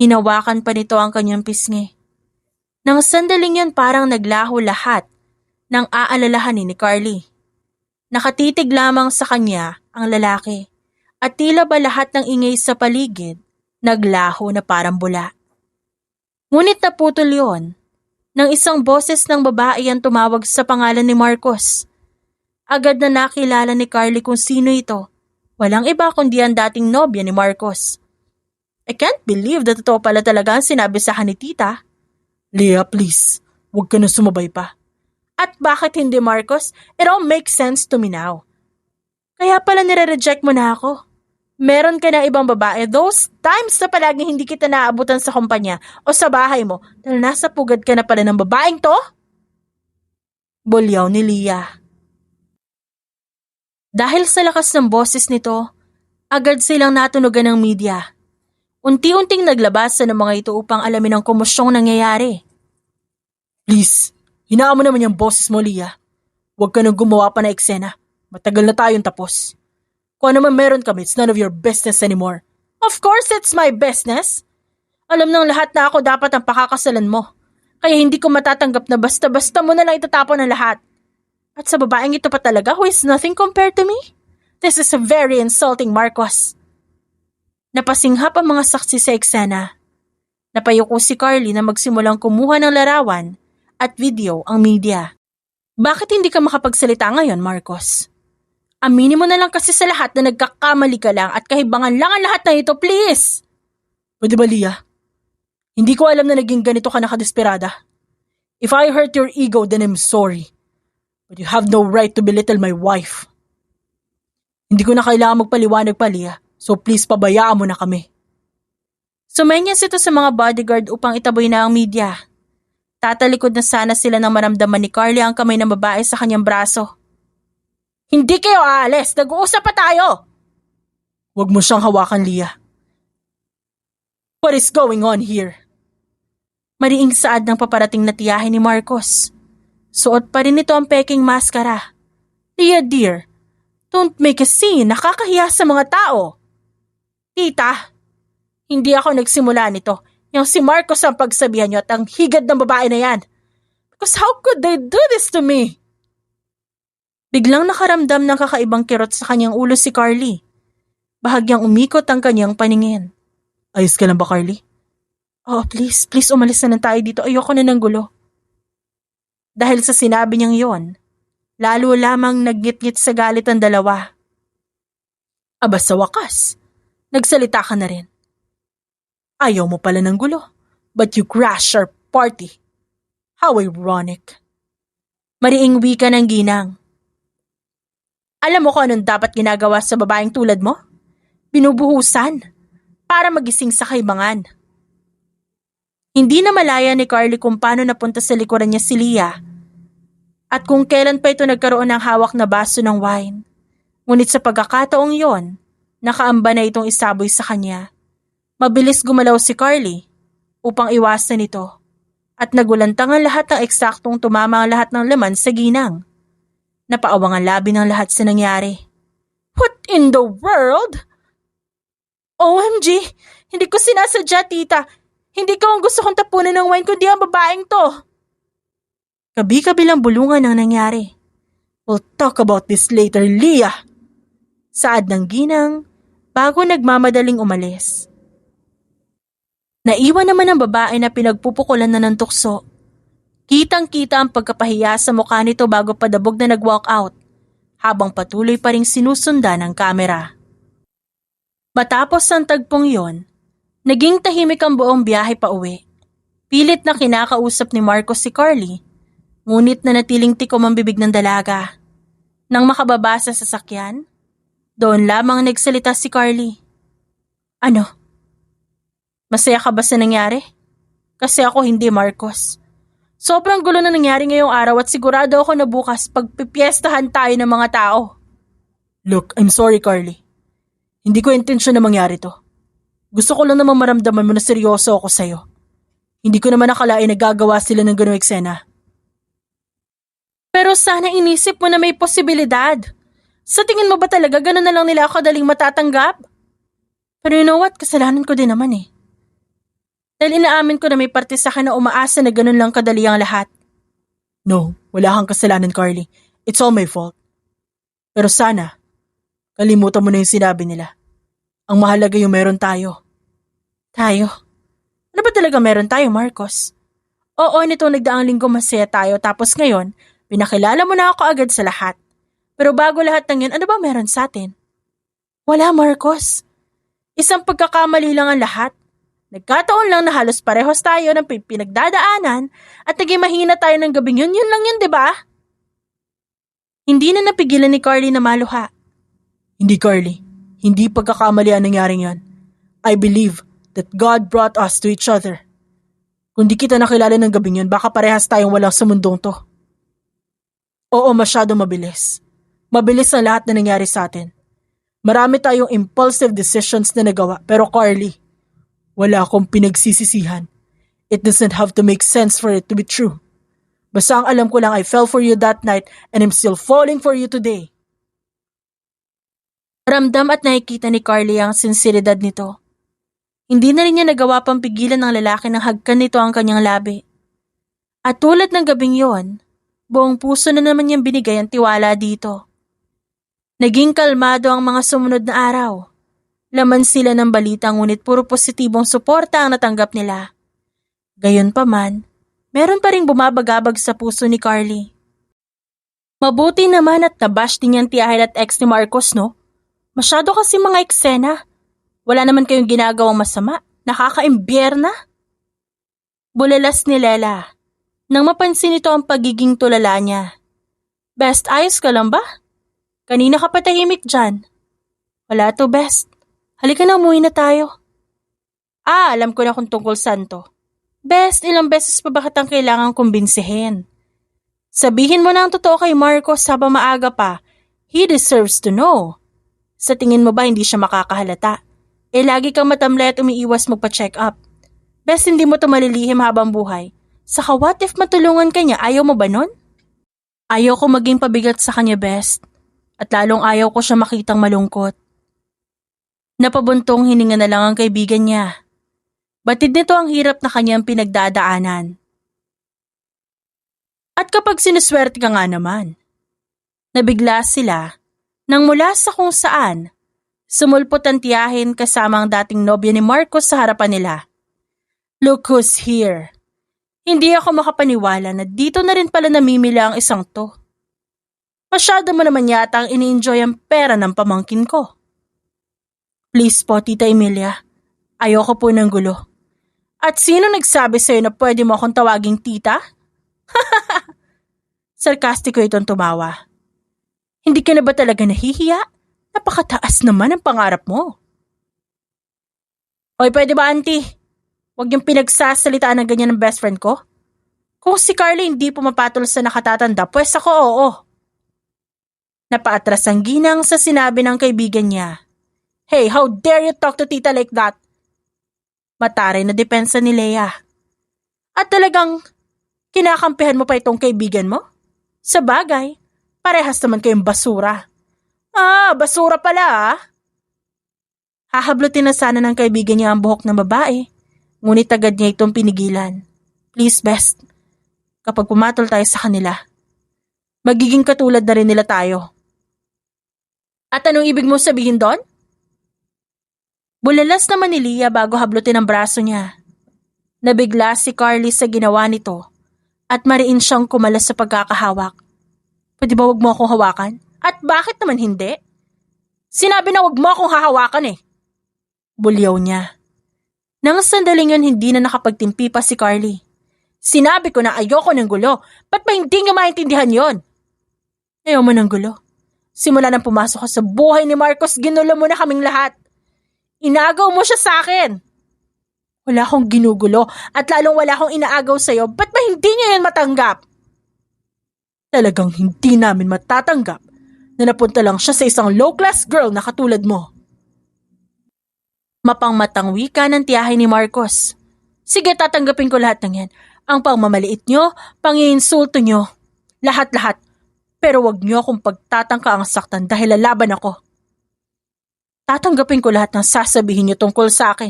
Hinawakan pa nito ang kanyang pisngi. Nang sandaling yun parang naglaho lahat ng aalalahanin ni Carly. Nakatitig lamang sa kanya ang lalaki at tila ba lahat ng ingay sa paligid naglaho na parang bula. Ngunit naputol yun nang isang boses ng babae ang tumawag sa pangalan ni Marcos. Agad na nakilala ni Carly kung sino ito. Walang iba kundi ang dating nobya ni Marcos. I can't believe na totoo pala talaga ang sinabi sa akin ni tita. Leah, please. Huwag ka na sumabay pa. At bakit hindi, Marcos? It all makes sense to me now. Kaya pala nire-reject mo na ako. Meron ka na ibang babae, those times na palaging hindi kita naaabutan sa kumpanya o sa bahay mo dahil nasa pugad ka na pala ng babaeng to? Bulyaw ni Leah. Dahil sa lakas ng boses nito, agad silang natunugan ng media. Unti-unting naglabasan ng mga ito upang alamin ang komosyong nangyayari. Please, hinaan mo naman yung boses mo, Leah. Huwag ka nang gumawa pa na eksena. Matagal na tayong tapos. Kung ano man meron kami, it's none of your business anymore. Of course it's my business. Alam ng lahat na ako dapat ang pakakasalan mo. Kaya hindi ko matatanggap na basta-basta mo na lang itatapon ang lahat. At sa babaeng ito pa talaga who is nothing compared to me? This is a very insulting, Marcos. Napasinghap ang mga saksi sa eksena. Napayuko si Carly na magsimulang kumuha ng larawan at video ang media. Bakit hindi ka makapagsalita ngayon, Marcos? Aminin mo na lang kasi sa lahat na nagkakamali ka lang at kahibangan lang ang lahat na ito, please! Pwede ba, Leah? Hindi ko alam na naging ganito ka nakadesperada. If I hurt your ego, then I'm sorry. But you have no right to belittle my wife. Hindi ko na kailangan magpaliwanag pa, Leah. So please, pabayaan mo na kami. Sumenyas ito sa mga bodyguard upang itaboy na ang media. Tatalikod na sana sila nang maramdaman ni Carly ang kamay ng babae sa kanyang braso. Hindi kayo aalis! Nag-uusap pa tayo! Huwag mo siyang hawakan, Leah. What is going on here? Mariing saad ng paparating na tiyahin ni Marcos. Suot pa rin ito ang peking maskara. Leah dear, don't make a scene. Nakakahiya sa mga tao. Tita, hindi ako nagsimula nito. Yung si Marcos ang pagsabihan niyo at ang higad ng babae na yan. Because how could they do this to me? Biglang nakaramdam ng kakaibang kirot sa kanyang ulo si Carly. Bahagyang umikot ang kanyang paningin. Ayos ka lang ba, Carly? Oh, please umalis na lang tayo dito. Ayoko na ng gulo. Dahil sa sinabi niyang yon, lalo lamang naggit-git sa galit ang dalawa. Aba sa wakas, nagsalita ka na rin. Ayaw mo pala ng gulo, but you crashed our party. How ironic. Mariing wika ng ginang. Alam mo kung anong dapat ginagawa sa babaeng tulad mo? Binubuhusan para magising sa kaibangan. Hindi na malaya ni Carly kung paano napunta sa likuran niya si Leah at kung kailan pa ito nagkaroon ng hawak na baso ng wine. Ngunit sa pagkakataong yon, nakaamba na itong isaboy sa kanya. Mabilis gumalaw si Carly upang iwasan ito at nagulantang ang lahat ng eksaktong tumama ang lahat ng laman sa ginang. Napaawang ang labi ng lahat sa nangyari. What in the world? OMG! Hindi ko sinasadya, tita. Hindi ko ang gusto kong tapunan ng wine kundi ang babaeng to. Kabi-kabilang bulungan ang nangyari. We'll talk about this later, Leah. Saad ng ginang bago nagmamadaling umalis. Naiwan naman ang babae na pinagpupukulan na ng tukso. Kitang-kita ang pagkapahiya sa mukha nito bago padabog na nag-walk out, habang patuloy pa ring sinusundan ng kamera. Matapos ang tagpong yon, naging tahimik ang buong biyahe pa uwi. Pilit na kinakausap ni Marcos si Carly, ngunit nanatiling tikom ang bibig ng dalaga. Nang makababa sa sasakyan, Doon lamang nagsalita si Carly. Ano? Masaya ka ba sa nangyari? Kasi ako hindi, Marcos. Sobrang gulo na nangyari ngayong araw at sigurado ako na bukas pagpipiestahan tayo ng mga tao. Look, I'm sorry, Carly. Hindi ko intensyon na mangyari to. Gusto ko lang namang maramdaman mo na seryoso ako sa'yo. Hindi ko naman nakalain na gagawa sila ng gano'ng eksena. Pero sana inisip mo na may posibilidad. Sa tingin mo ba talaga gano'n na lang nila ako kadaling matatanggap? Pero you know what? Kasalanan ko din naman eh. Dahil inaamin ko na may parte sa akin na umaasa na gano'n lang kadali ang lahat. No, wala kang kasalanan, Carly. It's all my fault. Pero sana, kalimutan mo na yung sinabi nila. Ang mahalaga yung meron tayo. Tayo? Ano ba talaga meron tayo, Marcos? Oo, nito nagdaang linggo masaya tayo tapos ngayon, pinakilala mo na ako agad sa lahat. Pero bago lahat ng yun, ano ba meron sa atin? Wala, Marcos. Isang pagkakamali lang ang lahat. Nagkataon lang na halos parehas tayo ng pinagdadaanan at naging mahina tayo ng gabing yun. Yun lang yun, di ba? Hindi na napigilan ni Carly na maluha. Hindi, Carly. Hindi pagkakamali ang nangyaring yan. I believe that God brought us to each other. Kung di kita nakilala ng gabing yun, baka parehas tayong walang sa mundong to. Oo, masyado mabilis. Mabilis ang lahat na nangyari sa atin. Marami tayong impulsive decisions na nagawa, pero Carly, wala akong pinagsisisihan. It doesn't have to make sense for it to be true. Basta ang alam ko lang I fell for you that night and I'm still falling for you today. Ramdam at nakikita ni Carly ang sinseridad nito. Hindi na rin niya nagawa pang pigilan ng lalaki nang hagkan nito ang kanyang labi. At tulad ng gabing yon, buong puso na naman niyang binigay ang tiwala dito. Naging kalmado ang mga sumunod na araw. Laman sila ng balita ngunit puro positibong suporta ang natanggap nila. Gayunpaman, meron pa ring bumabagabag sa puso ni Carly. Mabuti naman at nabash din niyang tiyahil at ex ni Marcos, no? Masyado kasi mga eksena. Wala naman kayong ginagawang masama. Nakaka-imbyerna. Bulalas ni Lela. Nang mapansin ito ang pagiging tulala niya. Best, ayos ka lang ba? Kanina ka patahimik dyan. Wala to, Best. Halika na, umuwi na tayo. Alam ko na kung tungkol saan to. Best, ilang beses pa ba kitang kailangang kumbinsihin? Sabihin mo na ang totoo kay Marcos habang maaga pa. He deserves to know. Sa tingin mo ba hindi siya makakahalata? Lagi kang matamlay at umiiwas magpa-check up. Best, hindi mo to malilihim habang buhay. Saka what if matulungan ka niya? Ayaw mo ba nun? Ayaw ko maging pabigat sa kanya, Best. At lalong ayaw ko siya makitang malungkot. Napabuntong hininga na lang ang kaibigan niya. Batid nito ang hirap na kanyang pinagdadaanan. At kapag sinuswerte ka nga naman, nabigla sila nang mula sa kung saan, sumulpot ang tiyahin kasama ang dating nobya ni Marcos sa harapan nila. Look who's here. Hindi ako makapaniwala na dito na rin pala namimila ang isang to. Masyado mo naman yata ang ini-enjoy ang pera ng pamangkin ko. Please po, Tita Emilia. Ayoko po ng gulo. At sino nagsabi sa'yo na pwede mo akong tawaging tita? Sarkastiko itong tumawa. Hindi ka na ba talaga nahihiya? Napakataas naman ang pangarap mo. Hoy, pwede ba, auntie? Huwag yung pinagsasalitaan ng ganyan ng best friend ko. Kung si Carly hindi pumapatol sa nakatatanda, pues ako oo. Napaatras ang ginang sa sinabi ng kaibigan niya. Hey, how dare you talk to tita like that? Mataray na depensa ni Leia. At talagang kinakampihan mo pa itong kaibigan mo? Sa bagay, parehas naman kayong basura. Basura pala. Hahablutin na sana ng kaibigan niya ang buhok ng babae, ngunit agad niya itong pinigilan. Please, Best, kapag pumatol tayo sa kanila, magiging katulad na rin nila tayo. At anong ibig mo sabihin doon? Bulalas naman ni Leia bago hablutin ang braso niya. Nabigla si Carly sa ginawa nito at mariin siyang kumalas sa pagkakahawak. Pwede ba wag mo akong hawakan? At bakit naman hindi? Sinabi na wag mo akong hahawakan eh. Bulyaw niya. Nang sandaling yun hindi na nakapagtimpi pa si Carly. Sinabi ko na ayoko ng gulo. Ba't ba hindi niyo maintindihan yon? Ayaw mo ng gulo. Simula nang pumasok ka sa buhay ni Marcos, ginulo mo na kaming lahat. Inagaw mo siya sa akin. Wala akong ginugulo at lalong wala akong inaagaw sa'yo. Ba't ba hindi niya yan matanggap? Talagang hindi namin matatanggap na napunta lang siya sa isang low-class girl na katulad mo. Mapangmatang wika ng tiyahin ni Marcos. Sige, tatanggapin ko lahat ng yan. Ang pangmamaliit nyo, pangiinsulto nyo, lahat-lahat. Pero wag nyo akong pagtatangka ang saktan dahil lalaban ako. Tatanggapin ko lahat ng sasabihin nyo tungkol sa akin.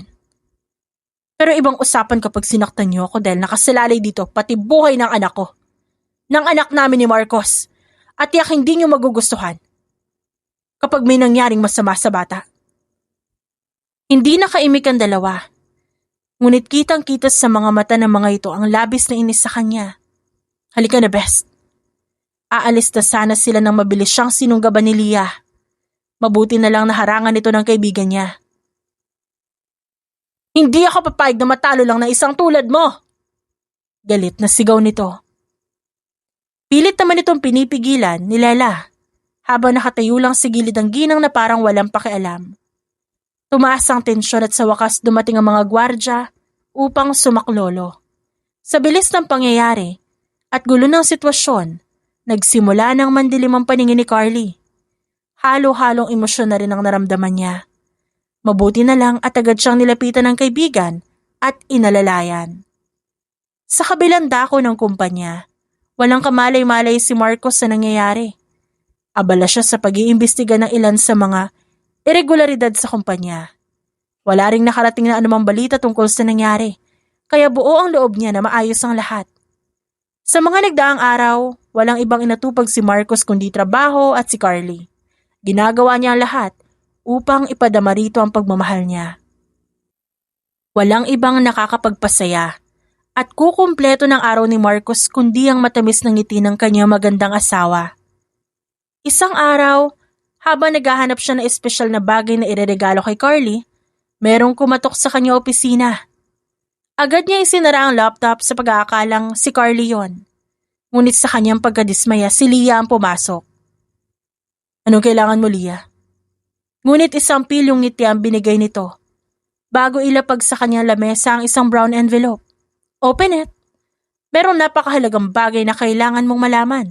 Pero ibang usapan kapag sinaktan nyo ako dahil nakasalalay dito pati buhay ng anak ko. Ng anak namin ni Marcos. At tiyak hindi nyo magugustuhan kapag may nangyaring masama sa bata. Hindi nakaimik ang dalawa. Ngunit kitang-kita sa mga mata ng mga ito ang labis na inis sa kanya. Halika na, best. Aalis na sana sila nang mabilis siyang sinunggaban ni Leah. Mabuti na lang naharangan ito ng kaibigan niya. Hindi ako papayag na matalo lang na isang tulad mo! Galit na sigaw nito. Pilit naman itong pinipigilan ni Lela habang nakatayo lang sa gilid ng ginang na parang walang pakialam. Tumaas ang tensyon at sa wakas dumating ang mga gwardya upang sumaklolo. Sa bilis ng pangyayari at gulo ng sitwasyon, nagsimula ng mandilim ang paningin ni Carly. Halo-halong emosyon na rin ang naramdaman niya. Mabuti na lang at agad siyang nilapitan ng kaibigan at inalalayan. Sa kabilang dako ng kumpanya, walang kamalay-malay si Marcos sa nangyayari. Abala siya sa pag-iimbestiga ng ilan sa mga irregularidad sa kumpanya. Wala ring nakarating na anumang balita tungkol sa nangyari, kaya buo ang loob niya na maayos ang lahat. Sa mga nagdaang araw, walang ibang inatupag si Marcos kundi trabaho at si Carly. Ginagawa niya ang lahat upang ipadama rito ang pagmamahal niya. Walang ibang nakakapagpasaya at kukumpleto ng araw ni Marcos kundi ang matamis ng ngiti ng kanyang magandang asawa. Isang araw, habang naghahanap siya ng espesyal na bagay na ireregalo kay Carly, merong kumatok sa kanyang opisina. Agad niya isinara ang laptop sa pag-aakalang si Carly yon. Ngunit sa kanyang pagkadismaya, si Leah ang pumasok. Anong kailangan mo, Leah? Ngunit isang pilyong ngiti ang binigay nito bago ilapag sa kanyang lamesa ang isang brown envelope. Open it. Merong napakahalagang bagay na kailangan mong malaman.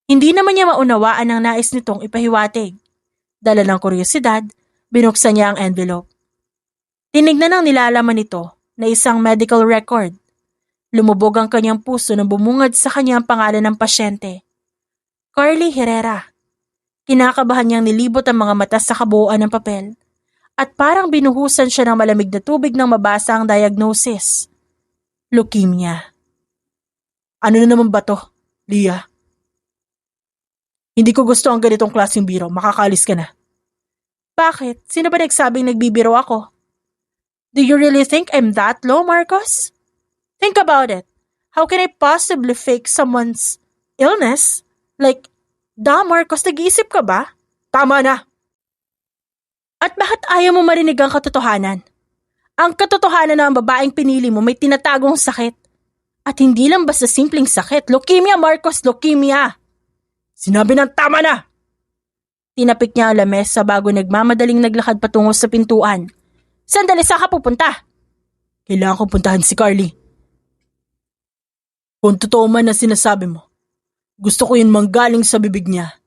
Hindi naman niya maunawaan ang nais nitong ipahiwatig. Dala ng kuryosidad, binuksan niya ang envelope. Tinignan ang nilalaman nito na isang medical record. Lumubog ang kanyang puso nang bumungad sa kanyang pangalan ng pasyente. Carly Herrera. Kinakabahan niyang nilibot ang mga mata sa kabuuan ng papel at parang binuhusan siya ng malamig na tubig nang mabasa ang diagnosis. Leukemia. Ano na naman ba to, Leah? Hindi ko gusto ang ganitong klaseng biro. Makakalis ka na. Bakit? Sino ba nagsabing nagbibiro ako? Do you really think I'm that low, Marcos? Think about it. How can I possibly fake someone's illness? Like, Marcos, nag-iisip ka ba? Tama na! At bakit ayaw mo marinig ang katotohanan? Ang katotohanan na ang babaeng pinili mo may tinatagong sakit. At hindi lang basta simpleng sakit. Leukemia, Marcos, leukemia! Sinabi ng tama na! Tinapik niya ang lamesa bago nagmamadaling naglakad patungo sa pintuan. Sandali, saan ka pupunta? Kailangan kong puntahan si Carly. Kung totoo man na sinasabi mo, gusto ko yun manggaling sa bibig niya.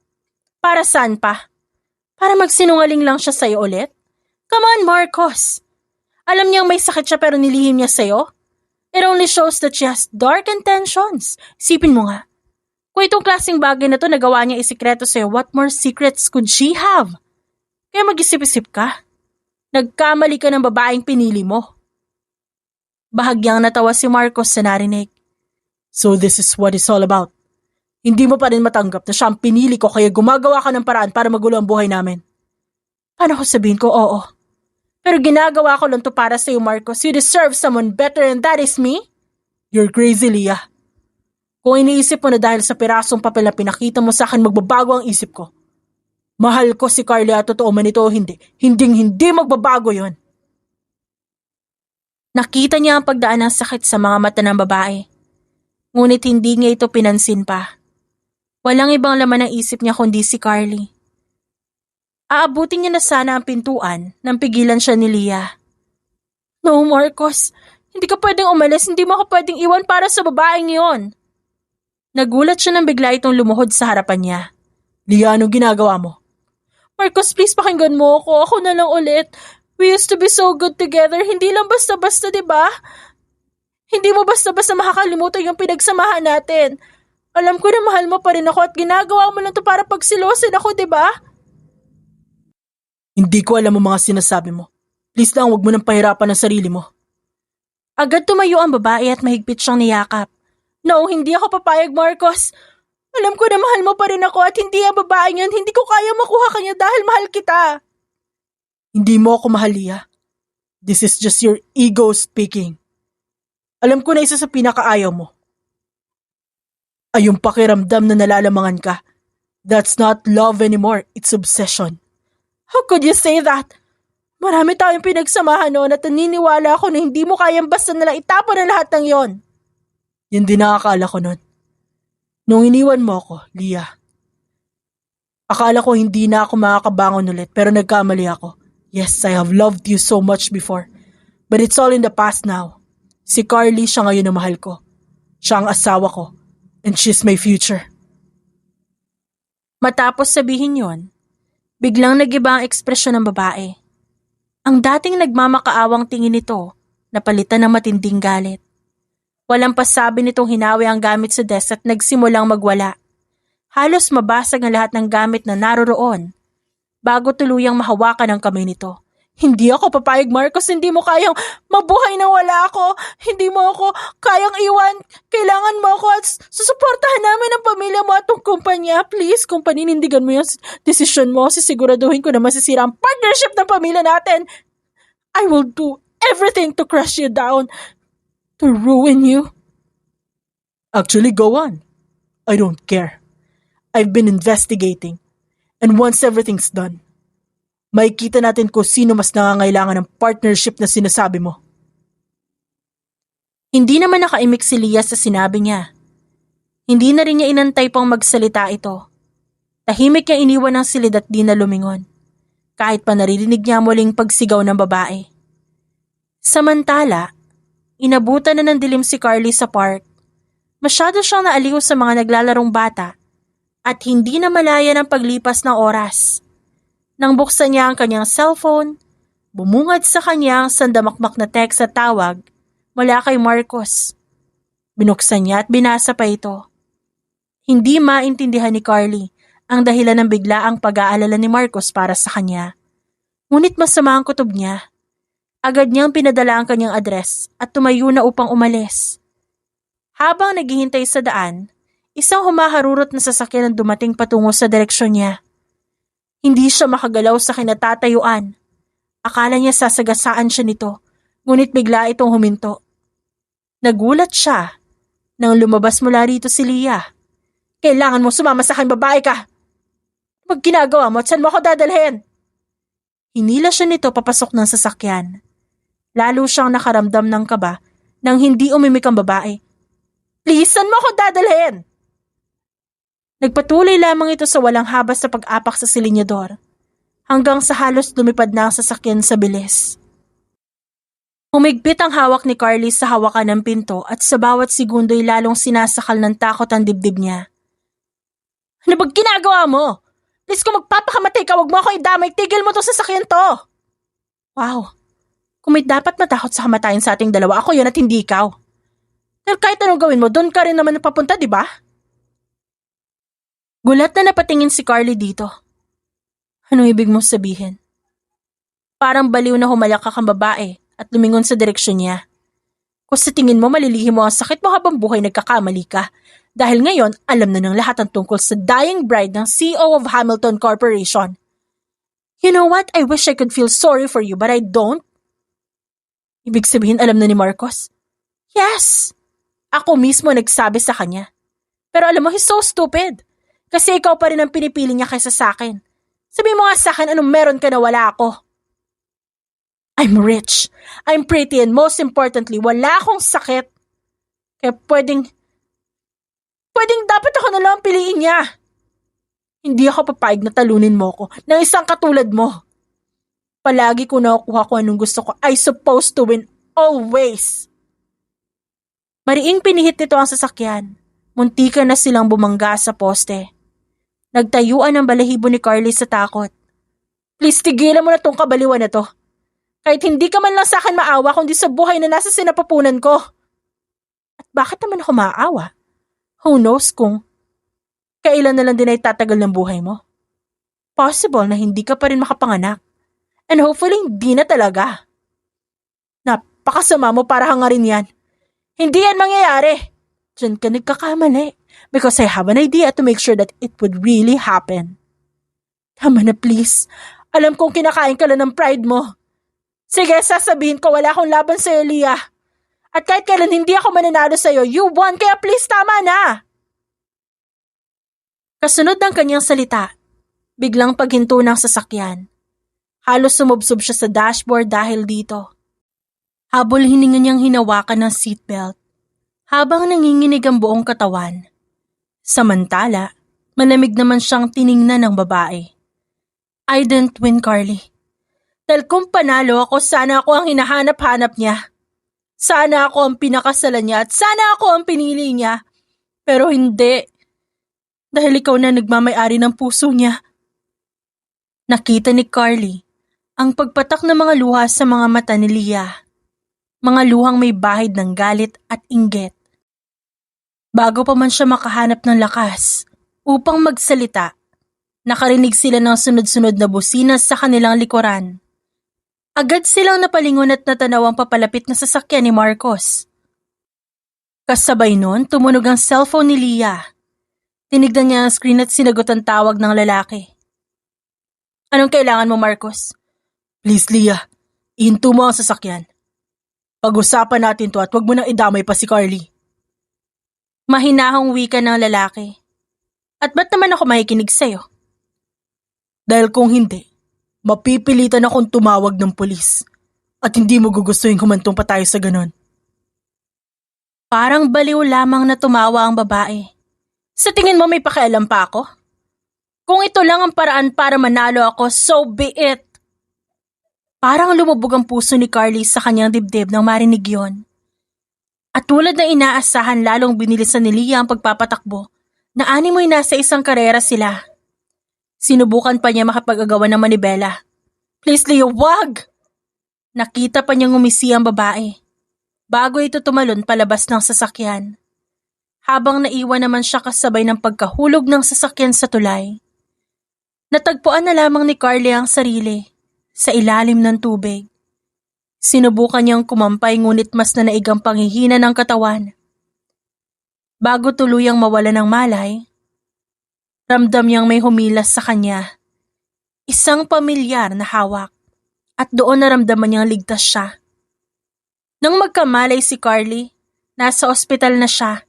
Para saan pa? Para magsinungaling lang siya sa'yo ulit? Come on, Marcos! Alam niyang may sakit siya pero nilihim niya sa'yo? It only shows that she has dark intentions. Isipin mo nga. Kung itong klaseng bagay na to nagawa niya isikreto sa'yo, what more secrets could she have? Kaya mag-isip-isip ka. Nagkamali ka ng babaeng pinili mo. Bahagyang natawa si Marcos sa narinig. So this is what it's all about. Hindi mo pa rin matanggap na siya ang pinili ko kaya gumagawa ka ng paraan para magulo ang buhay namin. Paano ko sabihin ko oo? Pero ginagawa ko lang to para sa'yo, Marcos. You deserve someone better and that is me? You're crazy, Leah. Kung iniisip mo na dahil sa pirasong papel na pinakita mo sa akin magbabago ang isip ko. Mahal ko si Carly at totoo man ito o hindi. Hindi magbabago yon. Nakita niya ang pagdaan ng sakit sa mga mata ng babae. Ngunit hindi niya ito pinansin pa. Walang ibang laman ng isip niya kundi si Carly. Aabutin niya na sana ang pintuan nang pigilan siya ni Leah. No, Marcos. Hindi ka pwedeng umalis, hindi mo ka pwedeng iwan para sa babaeng iyon. Nagulat siya nang bigla itong lumuhod sa harapan niya. Leah, anong ginagawa mo? Marcos, please pakinggan mo ako. Ako na lang ulit. We used to be so good together. Hindi lang basta-basta, di ba? Hindi mo basta-basta makakalimutan yung pinagsamahan natin. Alam ko na mahal mo pa rin ako at ginagawa mo lang to para pagsilosin ako, di ba? Hindi ko alam ang mga sinasabi mo. Please lang, huwag mo nang pahirapan ang sarili mo. Agad tumayo ang babae at mahigpit siyang niyakap. No, hindi ako papayag, Marcos. Alam ko na mahal mo pa rin ako at hindi ang babaeng yan. Hindi ko kaya makuha kanya dahil mahal kita. Hindi mo ako mahal, Leah. This is just your ego speaking. Alam ko na isa sa pinakaayaw mo ay yung pakiramdam na nalalamangan ka. That's not love anymore, it's obsession. How could you say that? Marami tayong pinagsamahan noon at naniniwala ako na hindi mo kayang basta nalang itapon ang lahat ng yon. Yan din nakakala ko nun. Nung iniwan mo ako, Leah. Akala ko hindi na ako makakabangon ulit pero nagkamali ako. Yes, I have loved you so much before. But it's all in the past now. Si Carly siya ngayon na mahal ko. Siya ang asawa ko. And she's my future. Matapos sabihin yon, biglang nag-iba ang ekspresyon ng babae. Ang dating nagmamakaawang tingin nito, napalitan ng matinding galit. Walang pasabi nitong hinawi ang gamit sa desk at nagsimulang magwala. Halos mabasag ang lahat ng gamit na naroroon bago tuluyang mahawakan ang kamay nito. Hindi ako papayag, Marcos. Hindi mo kayang mabuhay na wala ako. Hindi mo ako kayang iwan. Kailangan mo ako at susuportahan namin ang pamilya mo at ang kumpanya. Please, kung paninindigan mo yung desisyon mo, sisiguraduhin ko na masisira ang partnership ng pamilya natin. I will do everything to crush you down, to ruin you. Actually, go on. I don't care. I've been investigating. And once everything's done, makikita natin kung sino mas nangangailangan ng partnership na sinasabi mo. Hindi naman nakaimik si Leah sa sinabi niya. Hindi na rin niya inantay pang magsalita ito. Tahimik niya iniwan ng silid at di na lumingon. Kahit pa naririnig niya muling pagsigaw ng babae. Samantala, inabutan na ng dilim si Carly sa park. Masyado siyang naaliw sa mga naglalarong bata at hindi na malaya ng paglipas ng oras. Nang buksan niya ang kanyang cellphone, bumungad sa kanya ang sandamakmak na text at tawag mula kay Marcos. Binuksan niya at binasa pa ito. Hindi maintindihan ni Carly ang dahilan ng biglaang pag-aalala ni Marcos para sa kanya. Ngunit masama ang kutob niya. Agad niyang pinadala ang kanyang address at tumayo na upang umalis. Habang naghihintay sa daan, isang humaharurot na sasakyan ang dumating patungo sa direksyon niya. Hindi siya makagalaw sa kinatatayuan. Akala niya sasagasaan siya nito, ngunit bigla itong huminto. Nagulat siya nang lumabas mula rito si Leah. Kailangan mo sumama sa akin, babae ka! Pag ginagawa mo at saan mo ako dadalhin? Hinila siya nito papasok ng sasakyan. Lalo siyang nakaramdam ng kaba nang hindi umimik ang babae. Please, saan mo ako dadalhin? Nagpatuloy lamang ito sa walang habas sa pag-apak sa silinyador, hanggang sa halos lumipad na ang sasakyan sa bilis. Humigpit ang hawak ni Carly sa hawakan ng pinto at sa bawat segundo'y lalong sinasakal ng takot ang dibdib niya. Ano bang ginagawa mo? Please, kung magpapakamatay ka, wag mo ako idamay, tigil mo tong sasakyan to! Wow, kung may dapat matakot sa kamatayan sa ating dalawa, ako yun at hindi ikaw. Pero kahit anong gawin mo, doon ka rin naman napapunta, di ba? Gulat na napatingin si Carly dito. Anong ibig mong sabihin? Parang baliw na humalakak ang babae at lumingon sa direksyon niya. Kung sa tingin mo malilihim mo ang sakit mo habang buhay nagkakamali ka, dahil ngayon alam na ng lahat ang tungkol sa dying bride ng CEO of Hamilton Corporation. You know what? I wish I could feel sorry for you but I don't. Ibig sabihin alam na ni Marcos? Yes! Ako mismo nagsabi sa kanya. Pero alam mo, he's so stupid. Kasi ikaw pa rin ang pinipili niya kaysa sa akin. Sabi mo nga sa akin anong meron ka na wala ako. I'm rich. I'm pretty and most importantly, wala akong sakit. Kaya Pwedeng dapat ako na lang ang piliin niya. Hindi ako papayag na talunin mo ko ng isang katulad mo. Palagi ko nakukuha ko anong gusto ko. I supposed to win always. Mariing pinihit nito ang sasakyan. Muntikan na silang bumangga sa poste. Nagtayuan ang balahibo ni Carly sa takot. Please, tigilan mo na tong kabaliwan na to. Kahit hindi ka man lang sa akin maawa kundi sa buhay na nasa sinapupunan ko. At bakit naman ako maaawa? Who knows kung kailan na lang din ay tatagal ng buhay mo? Possible na hindi ka pa rin makapanganak. And hopefully hindi na talaga. Napakasama mo para hangarin yan. Hindi yan mangyayari. Diyan ka nagkakamali. Because I have an idea to make sure that it would really happen. Tama na please. Alam kong kinakain ka lang ng pride mo. Sige, sasabihin ko wala akong laban sa'yo, Leah. At kahit kailan hindi ako mananalo sa'yo, you won, kaya please tama na. Kasunod ng kanyang salita, biglang paghinto ng sasakyan. Halos sumubsob siya sa dashboard dahil dito. Habol hininga niyang hinawakan ng seatbelt habang nanginginig ang buong katawan. Samantala, malamig naman siyang tiningnan ng babae. I didn't win, Carly. Dahil kung panalo ako, sana ako ang hinahanap-hanap niya. Sana ako ang pinakasalan niya at sana ako ang pinili niya. Pero hindi. Dahil ikaw na nagmamay-ari ng puso niya. Nakita ni Carly ang pagpatak ng mga luha sa mga mata ni Leah. Mga luhang may bahid ng galit at inggit. Bago pa man siya makahanap ng lakas upang magsalita, nakarinig sila ng sunod-sunod na businas sa kanilang likuran. Agad silang napalingon at natanaw ang papalapit na sasakyan ni Marcos. Kasabay nun, tumunog ang cellphone ni Leah. Tinignan niya ang screen at sinagot ang tawag ng lalaki. Anong kailangan mo, Marcos? Please, Leah. Ihinto mo ang sasakyan. Pag-usapan natin to at wag mo nang idamay pa si Carly. Mahinahong wika ng lalaki. At ba't naman ako makikinig sa'yo? Dahil kung hindi, mapipilitan akong tumawag ng pulis at hindi mo gugustuhin humantong pa tayo sa ganon. Parang baliw lamang na tumawa ang babae. Sa tingin mo may pakialam pa ako? Kung ito lang ang paraan para manalo ako, so be it. Parang lumubog ang puso ni Carly sa kanyang dibdib nang marinig yon. At tulad na inaasahan lalong binilisan ni Leah ang pagpapatakbo na animoy nasa isang karera sila. Sinubukan pa niya makapag-agawan ng manibela. Please, Leah, wag! Nakita pa niyang umisi ang babae bago ito tumalon palabas ng sasakyan. Habang naiwan naman siya kasabay ng pagkahulog ng sasakyan sa tulay. Natagpuan na lamang ni Carly ang sarili sa ilalim ng tubig. Sinubukan niyang kumampay ngunit mas nanaigang panghihina ng katawan. Bago tuluyang mawala ng malay, ramdam niyang may humilas sa kanya. Isang pamilyar na hawak at doon naramdaman niyang ligtas siya. Nang magkamalay si Carly, nasa ospital na siya.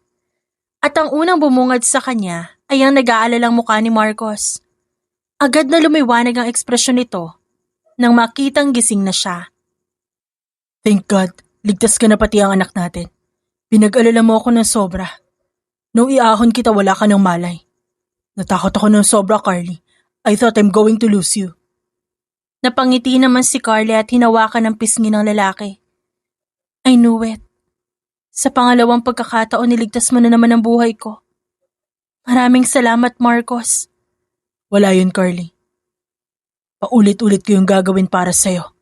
At ang unang bumungad sa kanya ay ang nag-aalalang mukha ni Marcos. Agad na lumiwanag ang ekspresyon nito nang makitang gising na siya. Thank God, ligtas ka na pati ang anak natin. Pinag-alala mo ako ng sobra. Nung iahon kita wala ka ng malay. Natakot ako ng sobra, Carly. I thought I'm going to lose you. Napangiti naman si Carly at hinawakan ng pisngi ng lalaki. I knew it. Sa pangalawang pagkakataon niligtas mo na naman ang buhay ko. Maraming salamat, Marcos. Wala yun, Carly. Paulit-ulit ko yung gagawin para sa'yo.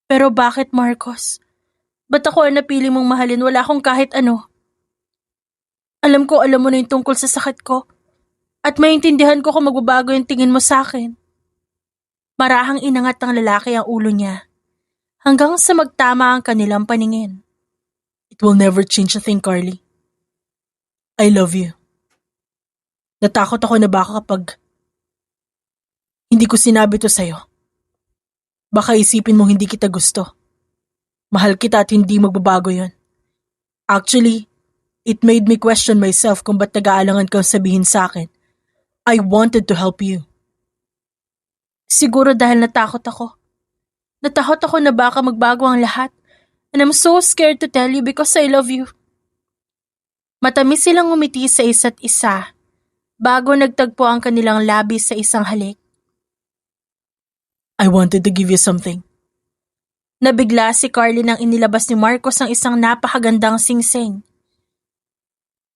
Pero bakit, Marcos? Ba't ako ang napili mong mahalin? Wala akong kahit ano. Alam ko alam mo na yung tungkol sa sakit ko. At maintindihan ko kung magbabago yung tingin mo sa akin. Marahang inangat ng lalaki ang ulo niya. Hanggang sa magtama ang kanilang paningin. It will never change a thing, Carly. I love you. Natakot ako na baka kapag hindi ko sinabi to sa'yo. Baka isipin mo hindi kita gusto. Mahal kita at hindi magbabago yon. Actually, it made me question myself kung ba't nag-aalangan kang sabihin sa akin. I wanted to help you. Siguro dahil natakot ako. Natakot ako na baka magbago ang lahat. And I'm so scared to tell you because I love you. Matamis silang ngumiti sa isa't isa bago nagtagpo ang kanilang labi sa isang halik. I wanted to give you something. Nabigla si Carly nang inilabas ni Marcos ang isang napakagandang singsing.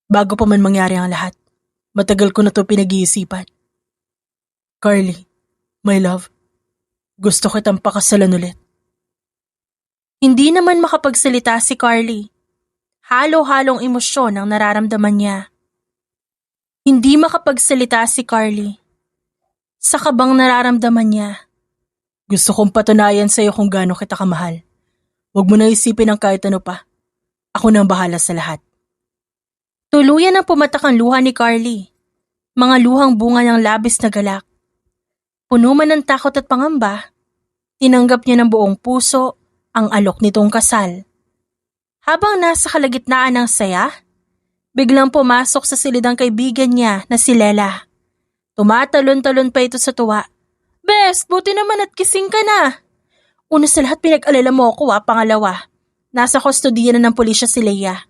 Bago pa man mangyari ang lahat, matagal ko na to pinag-iisipan. Carly, my love, gusto kitang pakasalan ulit. Hindi naman makapagsalita si Carly. Halo-halong emosyon ang nararamdaman niya. Hindi makapagsalita si Carly. Sa kabang nararamdaman niya. Gusto kong patunayan sa'yo kung gaano kita kamahal. Huwag mo na isipin ang kahit ano pa. Ako na ang bahala sa lahat. Tuluyan ang pumatak ang luha ni Carly. Mga luhang bunga ng labis na galak. Puno man ng takot at pangamba, tinanggap niya ng buong puso ang alok nitong kasal. Habang nasa kalagitnaan ng saya, biglang pumasok sa silid ang kaibigan niya na si Lela. Tumatalon-talon pa ito sa tuwa. Best, buti naman at kising ka na. Una sa lahat pinag-alala mo ako pangalawa. Nasa kustodiya na ng pulisya si Leia.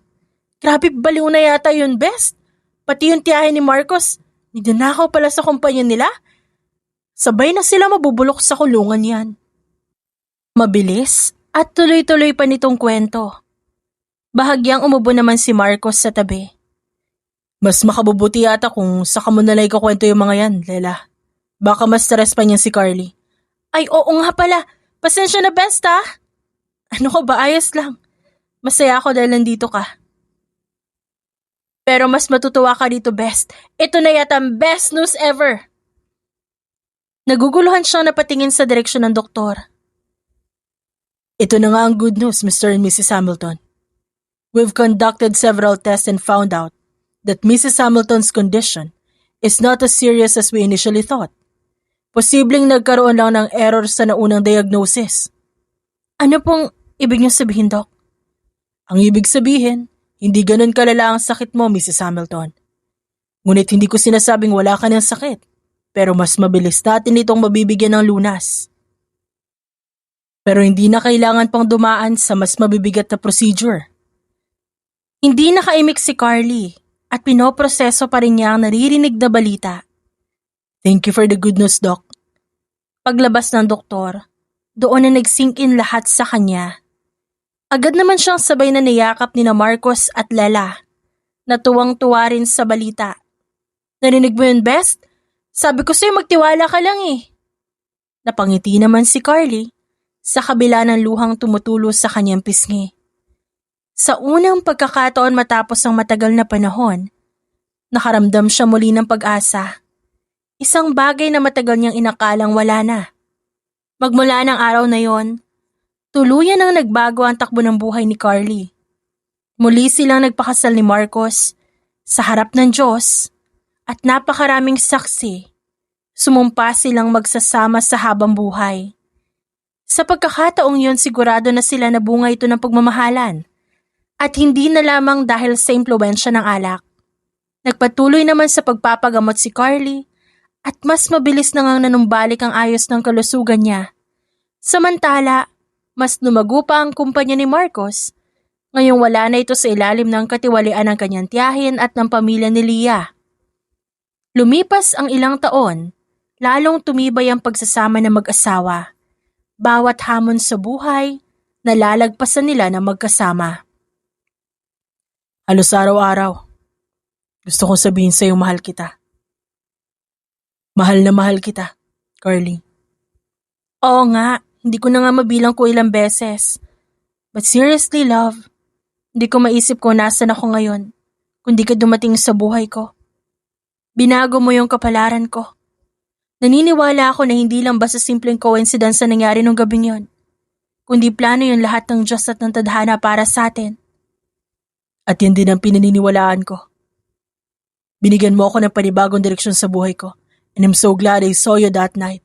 Grabe baliw na yata yun, Best. Pati yung tiyahin ni Marcos, nidanakaw pala sa kumpanya nila. Sabay na sila mabubulok sa kulungan yan. Mabilis at tuloy-tuloy pa nitong kwento. Bahagyang umubo naman si Marcos sa tabi. Mas makabubuti yata kung saka mo nalang ikakwento yung mga yan, Lela. Baka mas stress pa niyan si Carly. Ay oo nga pala, pasensya na Best ha. Ano ka ba, ayos lang. Masaya ako dahil nandito ka. Pero mas matutuwa ka dito Best. Ito na yata ang best news ever. Naguguluhan siyang napatingin sa direksyon ng doktor. Ito na nga ang good news, Mr. and Mrs. Hamilton. We've conducted several tests and found out that Mrs. Hamilton's condition is not as serious as we initially thought. Posibleng nagkaroon lang ng error sa naunang diagnosis. Ano pong ibig niyo sabihin, Doc? Ang ibig sabihin, hindi ganun kalala ang sakit mo, Mrs. Hamilton. Ngunit hindi ko sinasabing wala ka ng sakit, pero mas mabilis natin itong mabibigyan ng lunas. Pero hindi na kailangan pang dumaan sa mas mabibigat na procedure. Hindi nakaimik si Carly at pinoproseso pa rin niya ang naririnig na balita. Thank you for the good news, Doc. Paglabas ng doktor, doon na nag-sink in lahat sa kanya. Agad naman siyang sabay na niyakap ni Marcos at Lela. Natuwang-tuwa rin sa balita. Narinig mo yun, Best? Sabi ko sa'yo magtiwala ka lang eh. Napangiti naman si Carly sa kabila ng luhang tumutulo sa kanyang pisngi. Sa unang pagkakataon matapos ang matagal na panahon, nakaramdam siya muli ng pag-asa. Isang bagay na matagal niyang inakalang wala na. Magmula ng araw na yon, tuluyan ang nagbago ang takbo ng buhay ni Carly. Muli silang nagpakasal ni Marcos sa harap ng Diyos at napakaraming saksi. Sumumpa silang magsasama sa habang buhay. Sa pagkakataong yon sigurado na sila na bunga ito ng pagmamahalan at hindi na lamang dahil sa impluwensya ng alak. Nagpatuloy naman sa pagpapagamot si Carly at mas mabilis na ngang nanumbalik ang ayos ng kalusugan niya. Samantala, mas lumago pa ang kumpanya ni Marcos. Ngayong wala na ito sa ilalim ng katiwalian ng kanyang tiyahin at ng pamilya ni Leia. Lumipas ang ilang taon, lalong tumibay ang pagsasama ng mag-asawa. Bawat hamon sa buhay, nalalagpasan nila na magkasama. Halos araw-araw, gusto kong sabihin sa'yo mahal kita. Mahal na mahal kita, Carly. Oo nga, hindi ko na nga mabilang ko ilang beses. But seriously, love, hindi ko maisip kung nasan ako ngayon kung di ka dumating sa buhay ko. Binago mo yung kapalaran ko. Naniniwala ako na hindi lang basta simpleng coincidence na nangyari nung gabing yon, kundi plano yung lahat ng Diyos at ng tadhana para sa atin. At yan din ang pinaniniwalaan ko. Binigyan mo ako ng panibagong direksyon sa buhay ko, and I'm so glad I saw you that night.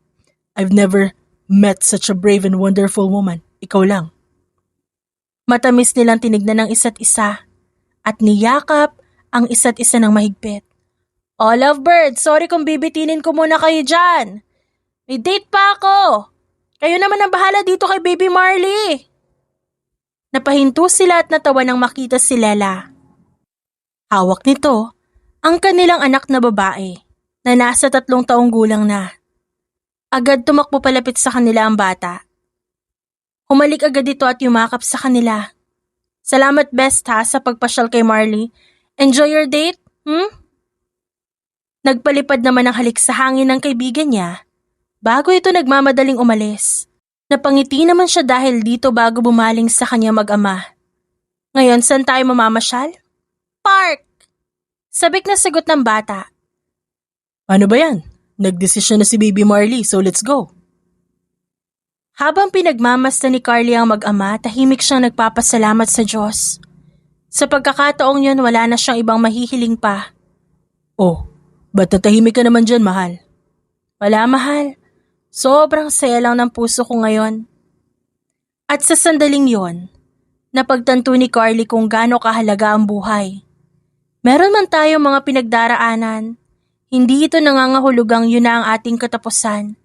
I've never met such a brave and wonderful woman. Ikaw lang. Matamis nilang tinignan ng isa't isa at niyakap ang isa't isa ng mahigpit. Oh, lovebird, sorry kung bibitinin ko muna kayo dyan. May date pa ako. Kayo naman ang bahala dito kay Baby Marley. Napahinto sila at natawa nang makita si Lela. Hawak nito ang kanilang anak na babae na nasa 3 taong gulang na. Agad tumakbo palapit sa kanila ang bata. Humalik agad ito at yumakap sa kanila. Salamat best ha sa pagpasyal kay Marley. Enjoy your date, Nagpalipad naman ang halik sa hangin ng kaibigan niya bago ito nagmamadaling umalis. Napangiti naman siya dahil dito bago bumaling sa kanya mag-ama. Ngayon, saan tayo mamamasyal? Park! Sabik na sagot ng bata. Ano ba yan? Nagdesisyon na si Baby Marley, so let's go. Habang pinagmamasdan ni Carly ang mag-ama, tahimik siyang nagpapasalamat sa Diyos. Sa pagkakataong yun, wala na siyang ibang mahihiling pa. Oh, ba't natahimik ka naman dyan, mahal? Wala, mahal. Sobrang saya lang ng puso ko ngayon. At sa sandaling yon, napagtanto ni Carly kung gaano kahalaga ang buhay. Meron man tayong mga pinagdaraanan, hindi ito nangangahulugang yun na ang ating katapusan.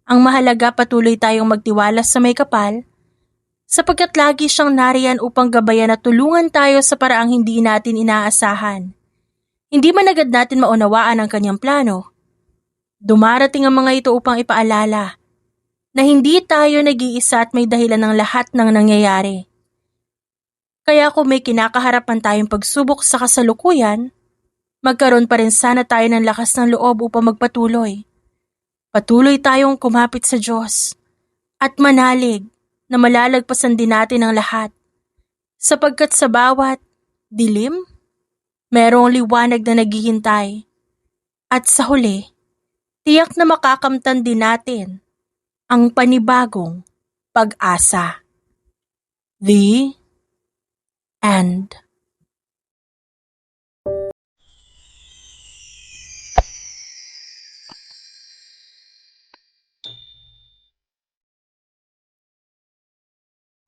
Ang mahalaga patuloy tayong magtiwala sa may kapal, sapagkat lagi siyang nariyan upang gabayan at tulungan tayo sa paraang hindi natin inaasahan. Hindi man agad natin maunawaan ang kanyang plano. Dumarating ang mga ito upang ipaalala na hindi tayo nag-iisa at may dahilan ng lahat ng nangyayari. Kaya kung may kinakaharapan tayong pagsubok sa kasalukuyan, magkaroon pa rin sana tayo ng lakas ng loob upang magpatuloy. Patuloy tayong kumapit sa Diyos at manalig na malalagpasan din natin ang lahat. Sapagkat sa bawat dilim, merong liwanag na naghihintay. At sa huli, tiyak na makakamtan din natin ang panibagong pag-asa. The end.